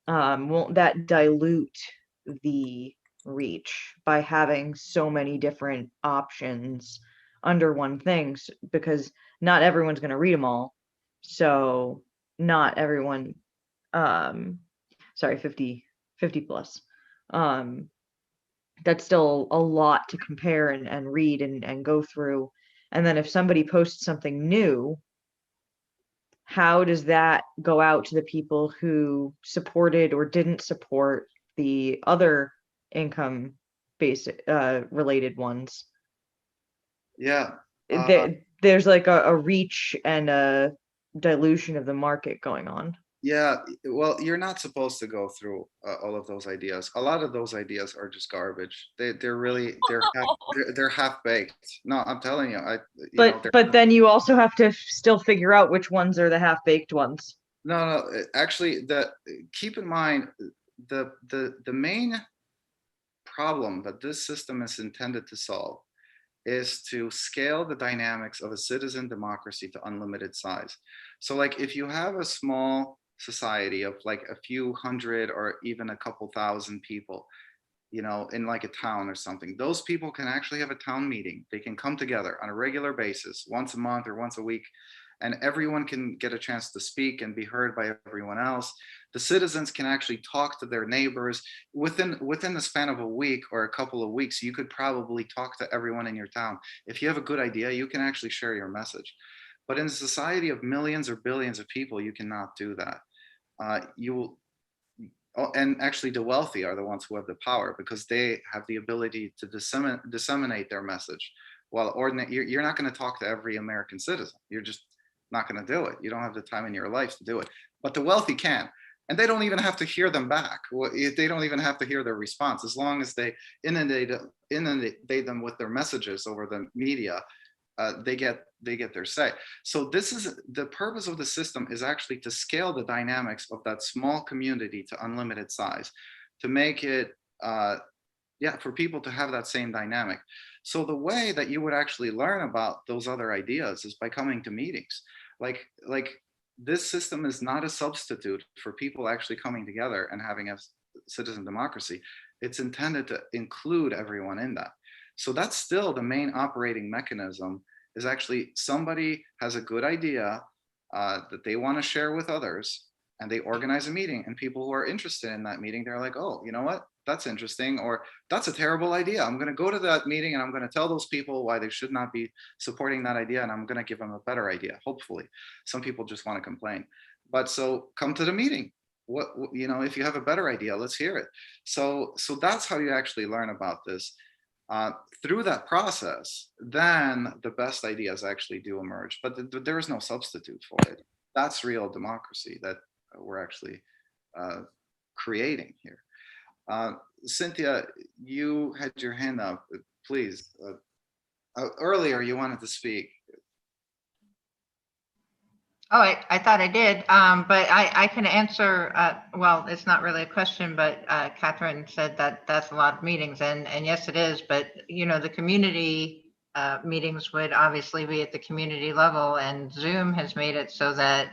Won't that dilute the reach by having so many different options under one thing? Because not everyone's going to read them all. So not everyone, sorry, 50 plus. That's still a lot to compare and read and go through. And then if somebody posts something new, how does that go out to the people who supported or didn't support the other income based related ones? Yeah. There's like a reach and a dilution of the market going on. Yeah, well, you're not supposed to go through all of those ideas. A lot of those ideas are just garbage. They're really they're half baked. No, I'm telling you, but then you also have to still figure out which ones are the half baked ones. No, actually, keep in mind the main problem that this system is intended to solve is to scale the dynamics of a citizen democracy to unlimited size. So like if you have a small society of like a few hundred or even a couple thousand people, in like a town or something, those people can actually have a town meeting. They can come together on a regular basis, once a month or once a week, and everyone can get a chance to speak and be heard by everyone else. The citizens can actually talk to their neighbors. Within the span of a week or a couple of weeks, you could probably talk to everyone in your town. If you have a good idea, you can actually share your message. But in a society of millions or billions of people, you cannot do that. And actually the wealthy are the ones who have the power because they have the ability to disseminate their message. While you're not going to talk to every American citizen. You're just not going to do it. You don't have the time in your life to do it. But the wealthy can. And they don't even have to hear them back. They don't even have to hear their response. As long as they inundate them with their messages over the media, they get their say. So this is the purpose of the system, is actually to scale the dynamics of that small community to unlimited size, to make it for people to have that same dynamic. So the way that you would actually learn about those other ideas is by coming to meetings. Like this system is not a substitute for people actually coming together and having a citizen democracy. It's intended to include everyone in that. So that's still the main operating mechanism, is actually somebody has a good idea that they want to share with others, and they organize a meeting, and people who are interested in that meeting, they're like, oh, you know what? That's interesting, or that's a terrible idea. I'm going to go to that meeting and I'm going to tell those people why they should not be supporting that idea, and I'm going to give them a better idea. Hopefully, some people just want to complain, but so come to the meeting. If you have a better idea, let's hear it. So that's how you actually learn about this. Through that process, then the best ideas actually do emerge, but there is no substitute for it. That's real democracy that we're actually creating here. Cynthia, you had your hand up. please. Earlier, you wanted to speak. Oh, I thought I did, but I can answer, well, it's not really a question, but Catherine said that that's a lot of meetings, and yes, it is, but, you know, the community meetings would obviously be at the community level, and Zoom has made it so that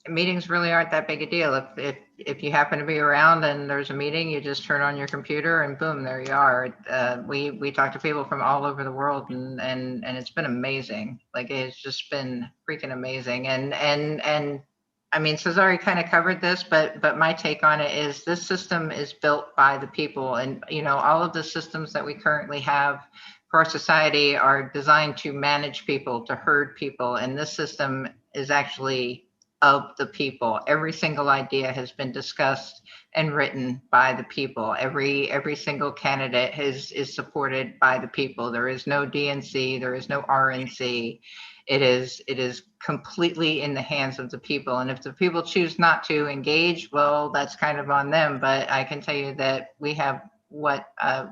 meetings really aren't that big a deal. If you happen to be around and there's a meeting, you just turn on your computer and boom, there you are. We talk to people from all over the world, and it's been amazing. Like, it's just been freaking amazing. And I mean, Cezary kind of covered this, but my take on it is this system is built by the people, and you know, all of the systems that we currently have for our society are designed to manage people, to herd people, and this system is actually of the people. Every single idea has been discussed and written by the people. Every single candidate is supported by the people. There is no DNC, there is no RNC. It is completely in the hands of the people. And if the people choose not to engage, well, that's kind of on them. But I can tell you that we have what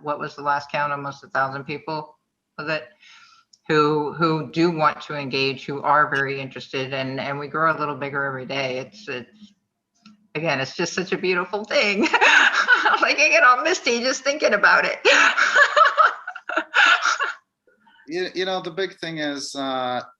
was the last count? Almost 1,000 people, was it? Who do want to engage, who are very interested, and we grow a little bigger every day. It's again, it's just such a beautiful thing. Like, I get all misty just thinking about it. You know, the big thing is,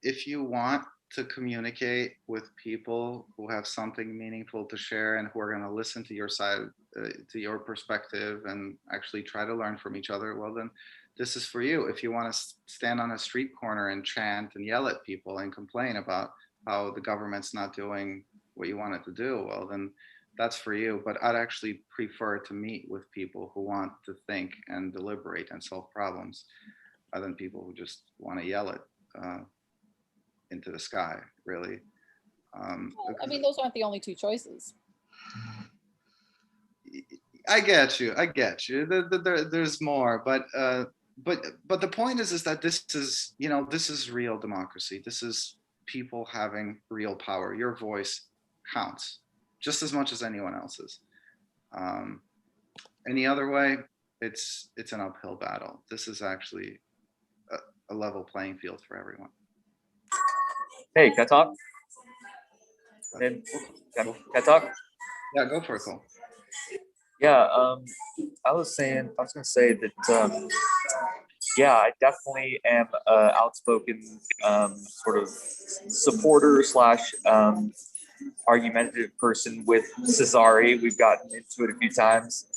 if you want to communicate with people who have something meaningful to share and who are going to listen to your side, to your perspective, and actually try to learn from each other, well, then this is for you. If you want to stand on a street corner and chant and yell at people and complain about how the government's not doing what you want it to do, well, then that's for you. But I'd actually prefer to meet with people who want to think and deliberate and solve problems, other than people who just want to yell it into the sky, really. Well, I mean, those aren't the only two choices. I get you. There's more, but the point is that this is, you know, this is real democracy. This is people having real power. Your voice counts just as much as anyone else's. Any other way, it's an uphill battle. This is actually a level playing field for everyone. Hey, can I talk? Can I talk? Yeah, go for it, Cole. Yeah, I was going to say that, yeah, I definitely am an outspoken sort of supporter slash argumentative person with Cezary. We've gotten into it a few times.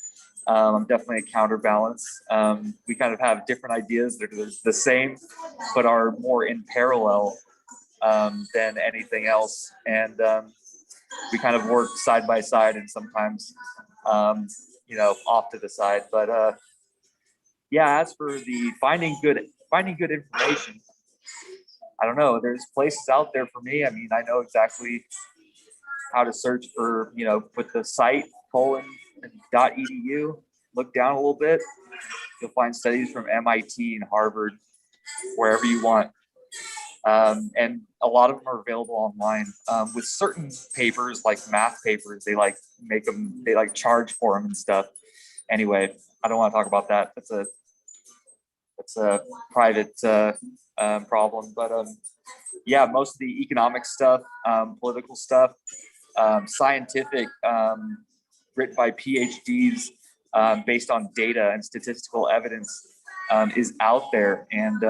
I'm definitely a counterbalance. We kind of have different ideas that are the same, but are more in parallel than anything else. And we kind of work side by side, and sometimes, you know, off to the side. But yeah, as for the finding good information, I don't know. There's places out there for me. I mean, I know exactly how to search for, you know, put the site .edu, look down a little bit. You'll find studies from MIT and Harvard, wherever you want. And a lot of them are available online. With certain papers, like math papers, they like make them, they like charge for them and stuff. Anyway, I don't want to talk about that. That's a private problem. But yeah, most of the economic stuff, political stuff, scientific, written by PhDs, based on data and statistical evidence, is out there. And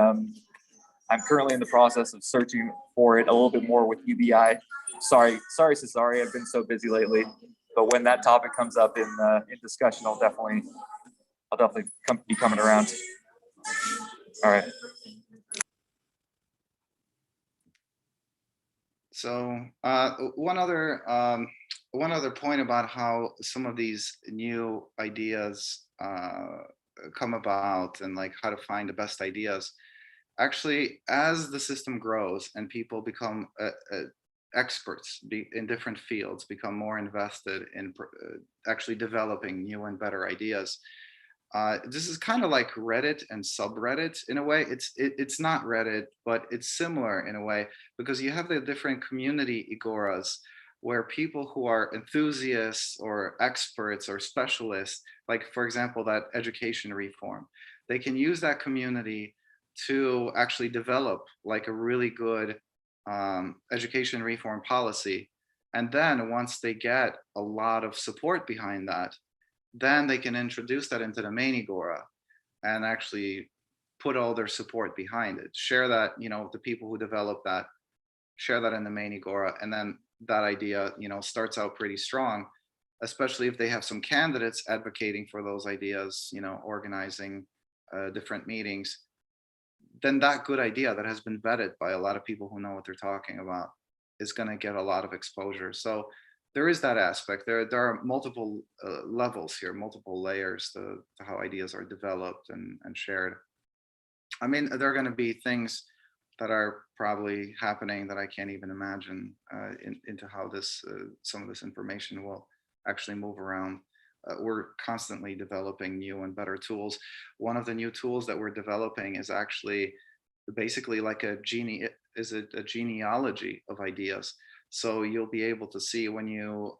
I'm currently in the process of searching for it a little bit more with UBI. Sorry, Cezary, I've been so busy lately. But when that topic comes up in discussion, I'll definitely be coming around. All right. So one other point about how some of these new ideas come about, and like how to find the best ideas. Actually, as the system grows and people become experts in different fields, become more invested in actually developing new and better ideas. This is kind of like Reddit and subreddit in a way. It's not Reddit, but it's similar in a way, because you have the different community EGORAs where people who are enthusiasts or experts or specialists, like for example, that education reform, they can use that community to actually develop like a really good education reform policy. And then once they get a lot of support behind that, then they can introduce that into the main EGORA and actually put all their support behind it. Share that, the people who develop that, share that in the main EGORA, and then that idea, starts out pretty strong, especially if they have some candidates advocating for those ideas, organizing different meetings. Then that good idea that has been vetted by a lot of people who know what they're talking about is going to get a lot of exposure. So there is that aspect. There are multiple levels here, multiple layers to how ideas are developed and shared. I mean, there are going to be things that are probably happening that I can't even imagine into how this some of this information will actually move around. We're constantly developing new and better tools. One of the new tools that we're developing is actually basically like a genealogy of ideas. So you'll be able to see when you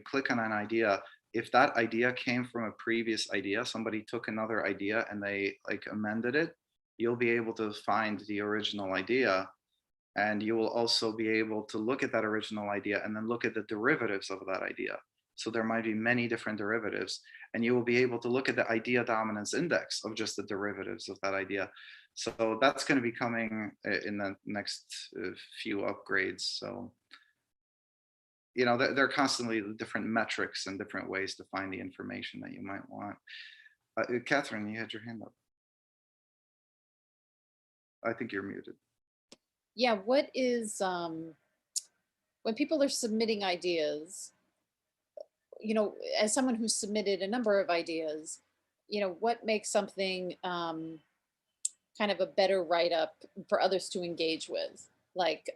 click on an idea, if that idea came from a previous idea, somebody took another idea and they like amended it, you'll be able to find the original idea. And you will also be able to look at that original idea and then look at the derivatives of that idea. So there might be many different derivatives, and you will be able to look at the idea dominance index of just the derivatives of that idea. So that's going to be coming in the next few upgrades. So, there are constantly different metrics and different ways to find the information that you might want. Catherine, you had your hand up. I think you're muted. Yeah, what is, when people are submitting ideas, as someone who's submitted a number of ideas, what makes something kind of a better write-up for others to engage with? Like,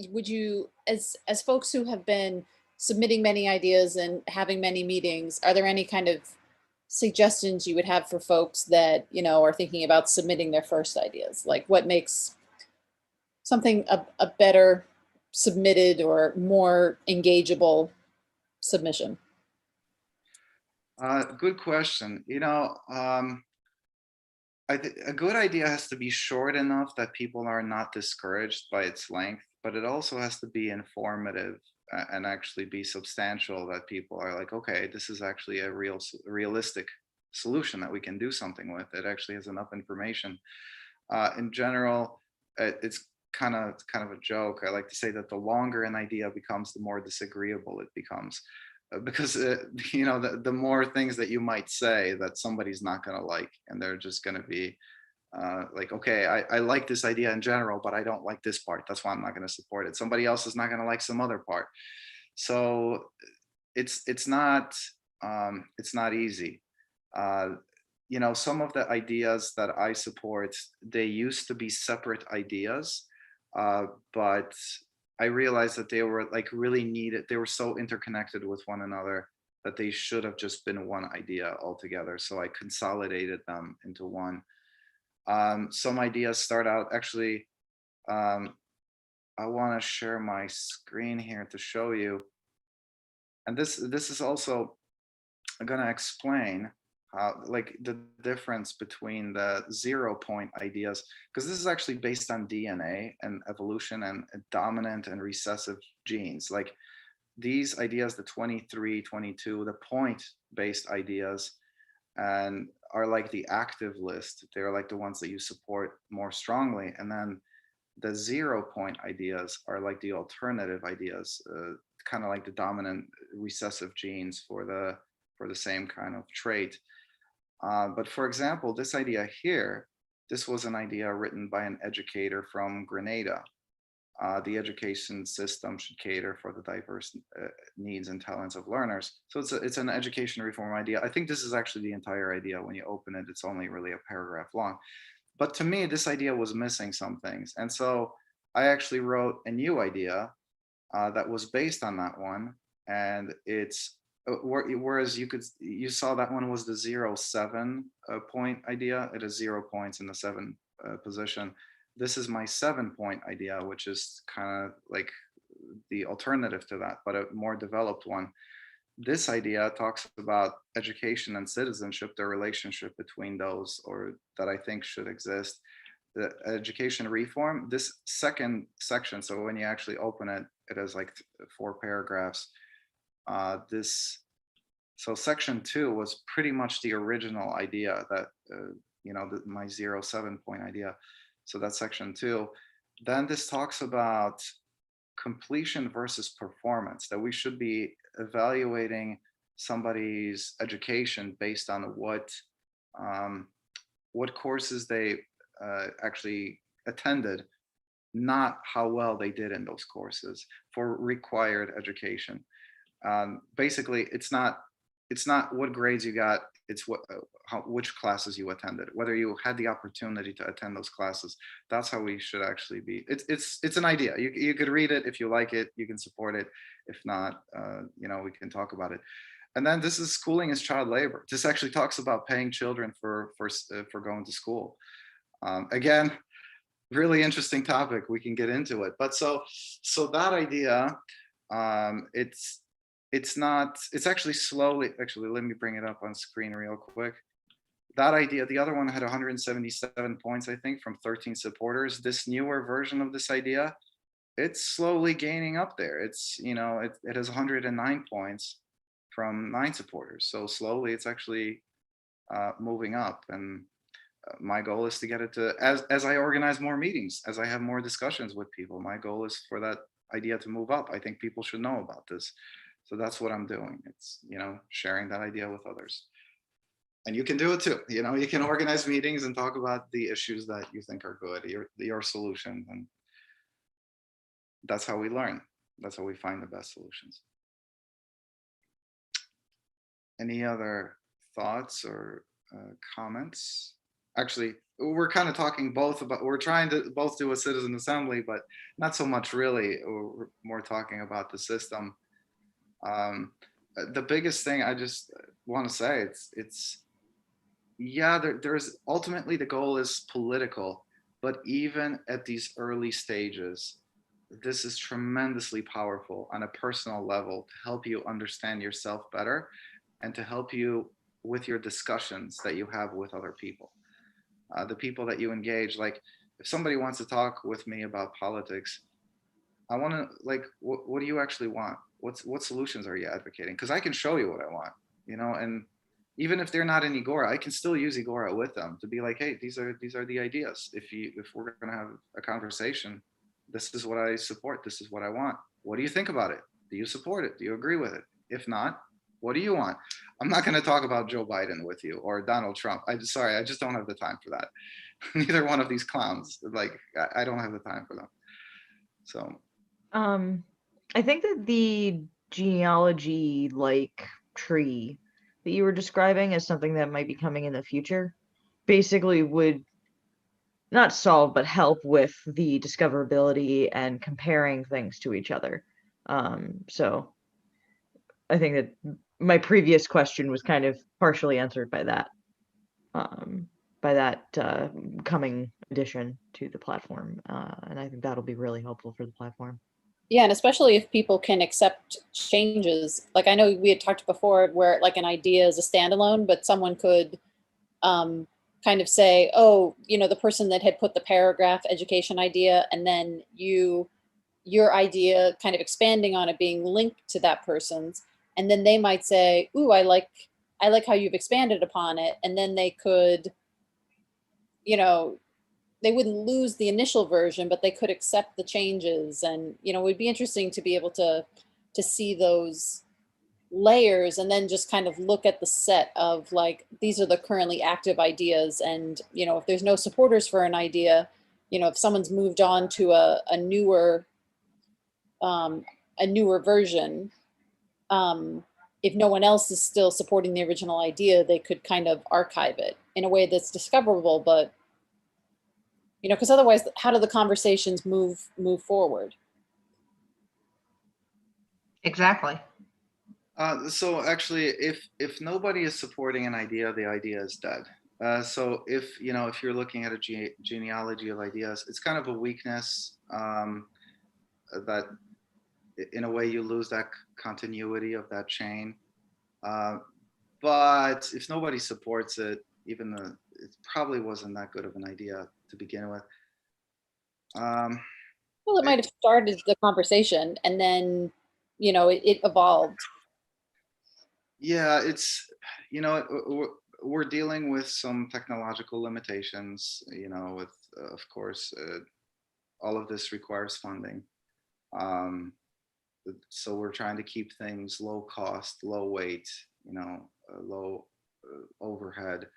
would you, as folks who have been submitting many ideas and having many meetings, are there any kind of suggestions you would have for folks that, are thinking about submitting their first ideas? Like what makes something a better submitted or more engageable submission? Good question. I think a good idea has to be short enough that people are not discouraged by its length, but it also has to be informative and actually be substantial, that people are like, okay, this is actually a realistic solution that we can do something with. It actually has enough information. In general, it's kind of a joke. I like to say that the longer an idea becomes, the more disagreeable it becomes. Because the more things that you might say that somebody's not going to like, and they're just going to be like, okay, I like this idea in general, but I don't like this part, that's why I'm not going to support it. Somebody else is not going to like some other part. So it's not easy. Some of the ideas that I support, they used to be separate ideas, but I realized that they were like really needed. They were so interconnected with one another that they should have just been one idea altogether. So I consolidated them into one. Some ideas start out actually, I want to share my screen here to show you. And this is also going to explain like the difference between the 0-point ideas, because this is actually based on DNA and evolution and dominant and recessive genes. Like these ideas, the 23, 22, the point-based ideas, and are like the active list. They're like the ones that you support more strongly. And then the 0-point ideas are like the alternative ideas, kind of like the dominant recessive genes for the same kind of trait. But for example, this idea here, this was an idea written by an educator from Grenada. The education system should cater for the diverse needs and talents of learners. So it's an education reform idea. I think this is actually the entire idea. When you open it, it's only really a paragraph long. But to me, this idea was missing some things. And so I actually wrote a new idea that was based on that one. And it's, whereas you saw that one was the 0-7 point idea. It is 0 points in the 7 position. This is my 7-point idea, which is kind of like the alternative to that, but a more developed one. This idea talks about education and citizenship, the relationship between those, or that I think should exist. The education reform, this second section, so when you actually open it, it has like 4 paragraphs. So section 2 was pretty much the original idea that, my 07 point idea. So that's section 2. Then this talks about completion versus performance, that we should be evaluating somebody's education based on what courses they actually attended, not how well they did in those courses for required education. Basically, it's not what grades you got, it's which classes you attended, whether you had the opportunity to attend those classes. That's how we should actually be. It's an idea. You could read it. If you like it, you can support it. If not, we can talk about it. And then this is schooling as child labor. This actually talks about paying children for going to school. Again, really interesting topic. We can get into it. But so that idea, it's actually slowly, let me bring it up on screen real quick. That idea, the other one had 177 points, I think, from 13 supporters. This newer version of this idea, it's slowly gaining up there. It's, it has 109 points from 9 supporters. So slowly it's actually moving up. And my goal is to get it to, as I organize more meetings, as I have more discussions with people, my goal is for that idea to move up. I think people should know about this. So that's what I'm doing. It's, sharing that idea with others. And you can do it too. You can organize meetings and talk about the issues that you think are good, your solutions. And that's how we learn. That's how we find the best solutions. Any other thoughts or comments? Actually, we're kind of talking both about, we're trying to both do a citizen assembly, but not so much really. We're more talking about the system. The biggest thing I just want to say, there's ultimately the goal is political, but even at these early stages, this is tremendously powerful on a personal level to help you understand yourself better and to help you with your discussions that you have with other people. The people that you engage, like if somebody wants to talk with me about politics, I want to, like, what do you actually want? What solutions are you advocating? Because I can show you what I want, and even if they're not in EGORA, I can still use EGORA with them to be like, hey, these are the ideas. If we're going to have a conversation, this is what I support. This is what I want. What do you think about it? Do you support it? Do you agree with it? If not, what do you want? I'm not going to talk about Joe Biden with you or Donald Trump. I just don't have the time for that. Neither one of these clowns. Like, I don't have the time for them. So. I think that the genealogy tree that you were describing as something that might be coming in the future basically would not solve but help with the discoverability and comparing things to each other. So I think that my previous question was kind of partially answered by that coming addition to the platform, and I think that'll be really helpful for the platform. Yeah, and especially if people can accept changes. Like I know we had talked before where like an idea is a standalone, but someone could kind of say, oh, the person that had put the paragraph education idea, and then your idea kind of expanding on it being linked to that person's, and then they might say, ooh, I like how you've expanded upon it. And then they could, they wouldn't lose the initial version, but they could accept the changes. And, it would be interesting to be able to see those layers and then just kind of look at the set of like, these are the currently active ideas. And, if there's no supporters for an idea, if someone's moved on to a newer version, if no one else is still supporting the original idea, they could kind of archive it in a way that's discoverable, but because otherwise, how do the conversations move forward? Exactly. So actually, if nobody is supporting an idea, the idea is dead. So if you're looking at a genealogy of ideas, it's kind of a weakness that in a way you lose that continuity of that chain. But if nobody supports it, it probably wasn't that good of an idea to begin with. Well, it might have started the conversation and then, it evolved. Yeah, we're dealing with some technological limitations, with, of course, all of this requires funding. So we're trying to keep things low cost, low weight, low overhead.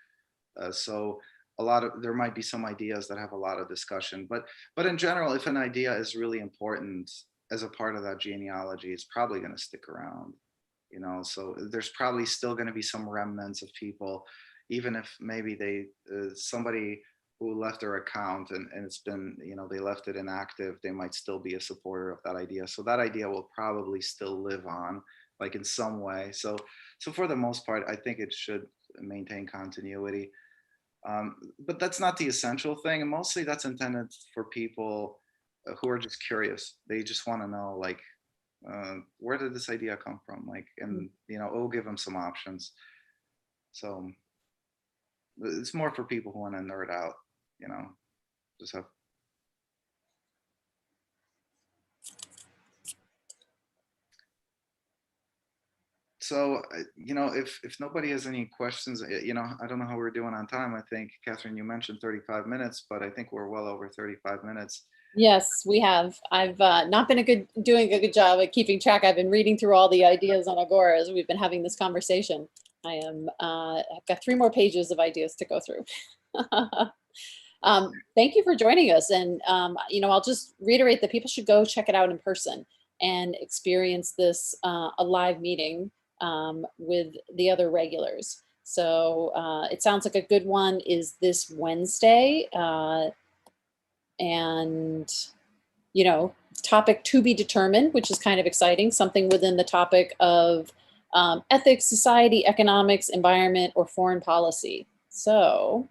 So there might be some ideas that have a lot of discussion, but in general, if an idea is really important as a part of that genealogy, it's probably going to stick around. So there's probably still going to be some remnants of people, even if maybe somebody who left their account and it's been, they left it inactive, they might still be a supporter of that idea. So that idea will probably still live on, like in some way. So for the most part, I think it should maintain continuity. But that's not the essential thing. And mostly that's intended for people who are just curious. They just want to know, like, where did this idea come from? Like, and it'll give them some options. So it's more for people who want to nerd out, just have. So, if nobody has any questions, I don't know how we're doing on time. I think, Catherine, you mentioned 35 minutes, but I think we're well over 35 minutes. Yes, we have. I've not been doing a good job at keeping track. I've been reading through all the ideas on Agora as we've been having this conversation. I've got 3 more pages of ideas to go through. Thank you for joining us. And, I'll just reiterate that people should go check it out in person and experience this a live meeting with the other regulars. So it sounds like a good one is this Wednesday. And, topic to be determined, which is kind of exciting, something within the topic of ethics, society, economics, environment, or foreign policy. So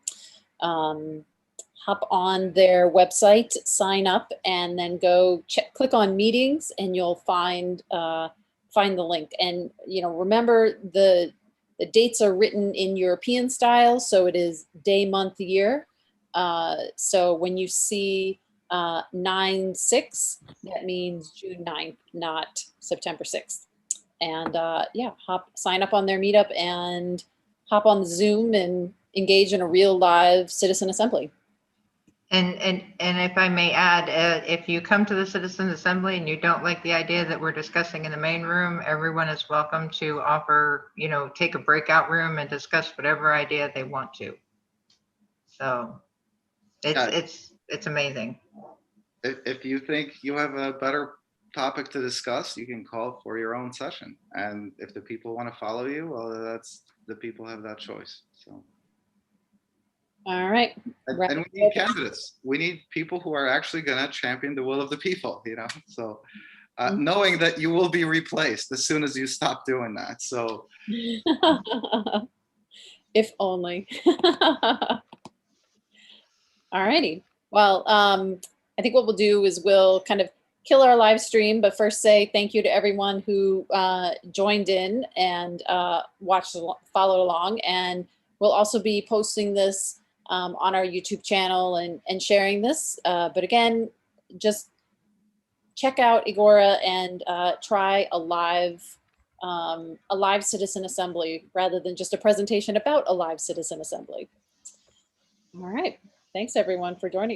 hop on their website, sign up, and then go click on meetings, and you'll find the link. And, remember the dates are written in European style, so it is day, month, year. So when you see 9/6, that means June 9th, not September 6th. And sign up on their meetup and hop on Zoom and engage in a real live citizen assembly. And if I may add, if you come to the Citizen Assembly and you don't like the idea that we're discussing in the main room, everyone is welcome to offer, take a breakout room and discuss whatever idea they want to. So it's amazing. If you think you have a better topic to discuss, you can call for your own session. And if the people want to follow you, well, the people have that choice. So. All right. And we need candidates. We need people who are actually going to champion the will of the people, So knowing that you will be replaced as soon as you stop doing that. So. If only. All righty. Well, I think what we'll do is we'll kind of kill our live stream, but first say thank you to everyone who joined in and followed along. And we'll also be posting this on our YouTube channel and sharing this. But again, just check out EGORA and try a live citizen assembly rather than just a presentation about a live citizen assembly. All right. Thanks everyone for joining.